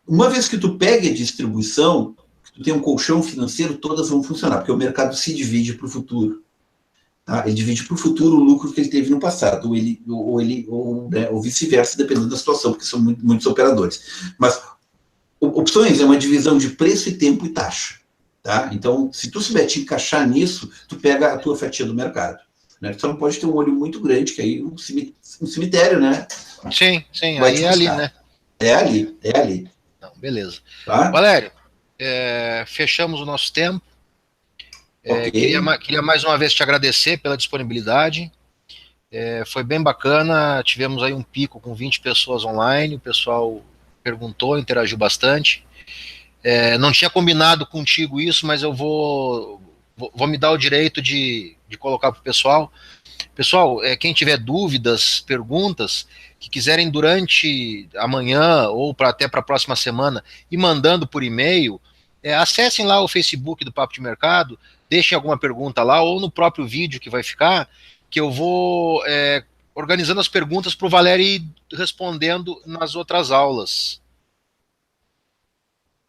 Uma vez que tu pega a distribuição, tu tem um colchão financeiro, todas vão funcionar, porque o mercado se divide para o futuro. Tá? Ele divide para o futuro o lucro que ele teve no passado, ou vice-versa, dependendo da situação, porque são muitos operadores. Mas opções é uma divisão de preço e tempo e taxa. Tá? Então, se tu souber te encaixar nisso, tu pega a tua fatia do mercado. Né? Tu só não pode ter um olho muito grande, que aí um cemitério, né? Sim, aí é ali, né? É ali. Não, beleza. Tá? Valério, fechamos o nosso tempo. Okay. Queria mais uma vez te agradecer pela disponibilidade. Foi bem bacana. Tivemos aí um pico com 20 pessoas online. O pessoal perguntou, interagiu bastante. Não tinha combinado contigo isso, mas eu vou me dar o direito de colocar para o pessoal. Pessoal, quem tiver dúvidas, perguntas, que quiserem durante amanhã ou até para a próxima semana ir mandando por e-mail, acessem lá o Facebook do Papo de Mercado, deixem alguma pergunta lá, ou no próprio vídeo que vai ficar, que eu vou organizando as perguntas para o Valério ir respondendo nas outras aulas.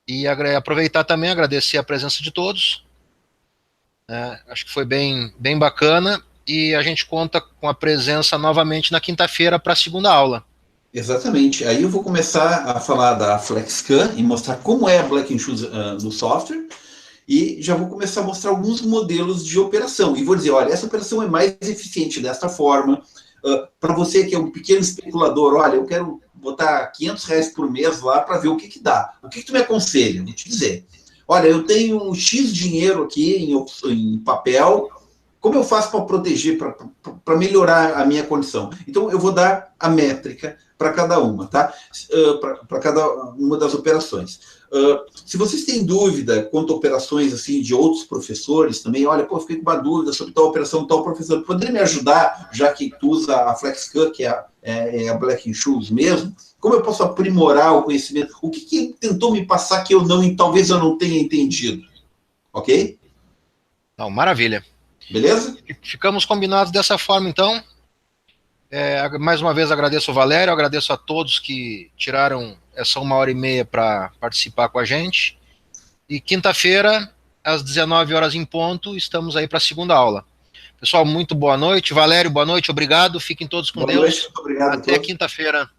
E aproveitar também, agradecer a presença de todos. Acho que foi bem bacana, e a gente conta com a presença novamente na quinta-feira para a segunda aula. Exatamente. Aí eu vou começar a falar da FlexCam e mostrar como é a Black-Scholes no software, e já vou começar a mostrar alguns modelos de operação. E vou dizer, olha, essa operação é mais eficiente desta forma. Para você que é um pequeno especulador, olha, eu quero botar R$500 por mês lá para ver o que dá. O que tu me aconselha? Vou te dizer. Olha, eu tenho um X dinheiro aqui em papel, como eu faço para proteger, para melhorar a minha condição? Então, eu vou dar a métrica para cada uma, tá? Para cada uma das operações. Se vocês têm dúvida quanto a operações assim de outros professores também, olha, pô, fiquei com uma dúvida sobre tal operação de tal professor, poderia me ajudar, já que tu usa a FlexCut, que é a Black Shoes mesmo? Como eu posso aprimorar o conhecimento? O que tentou me passar que talvez eu não tenha entendido? Ok? Não, maravilha. Beleza? Ficamos combinados dessa forma, então. Mais uma vez agradeço o Valério, agradeço a todos que tiraram essa 1h30 para participar com a gente. E quinta-feira, às 19 horas em ponto, estamos aí para a segunda aula. Pessoal, muito boa noite. Valério, boa noite, obrigado. Fiquem todos com Deus. Boa noite, muito obrigado. Até quinta-feira.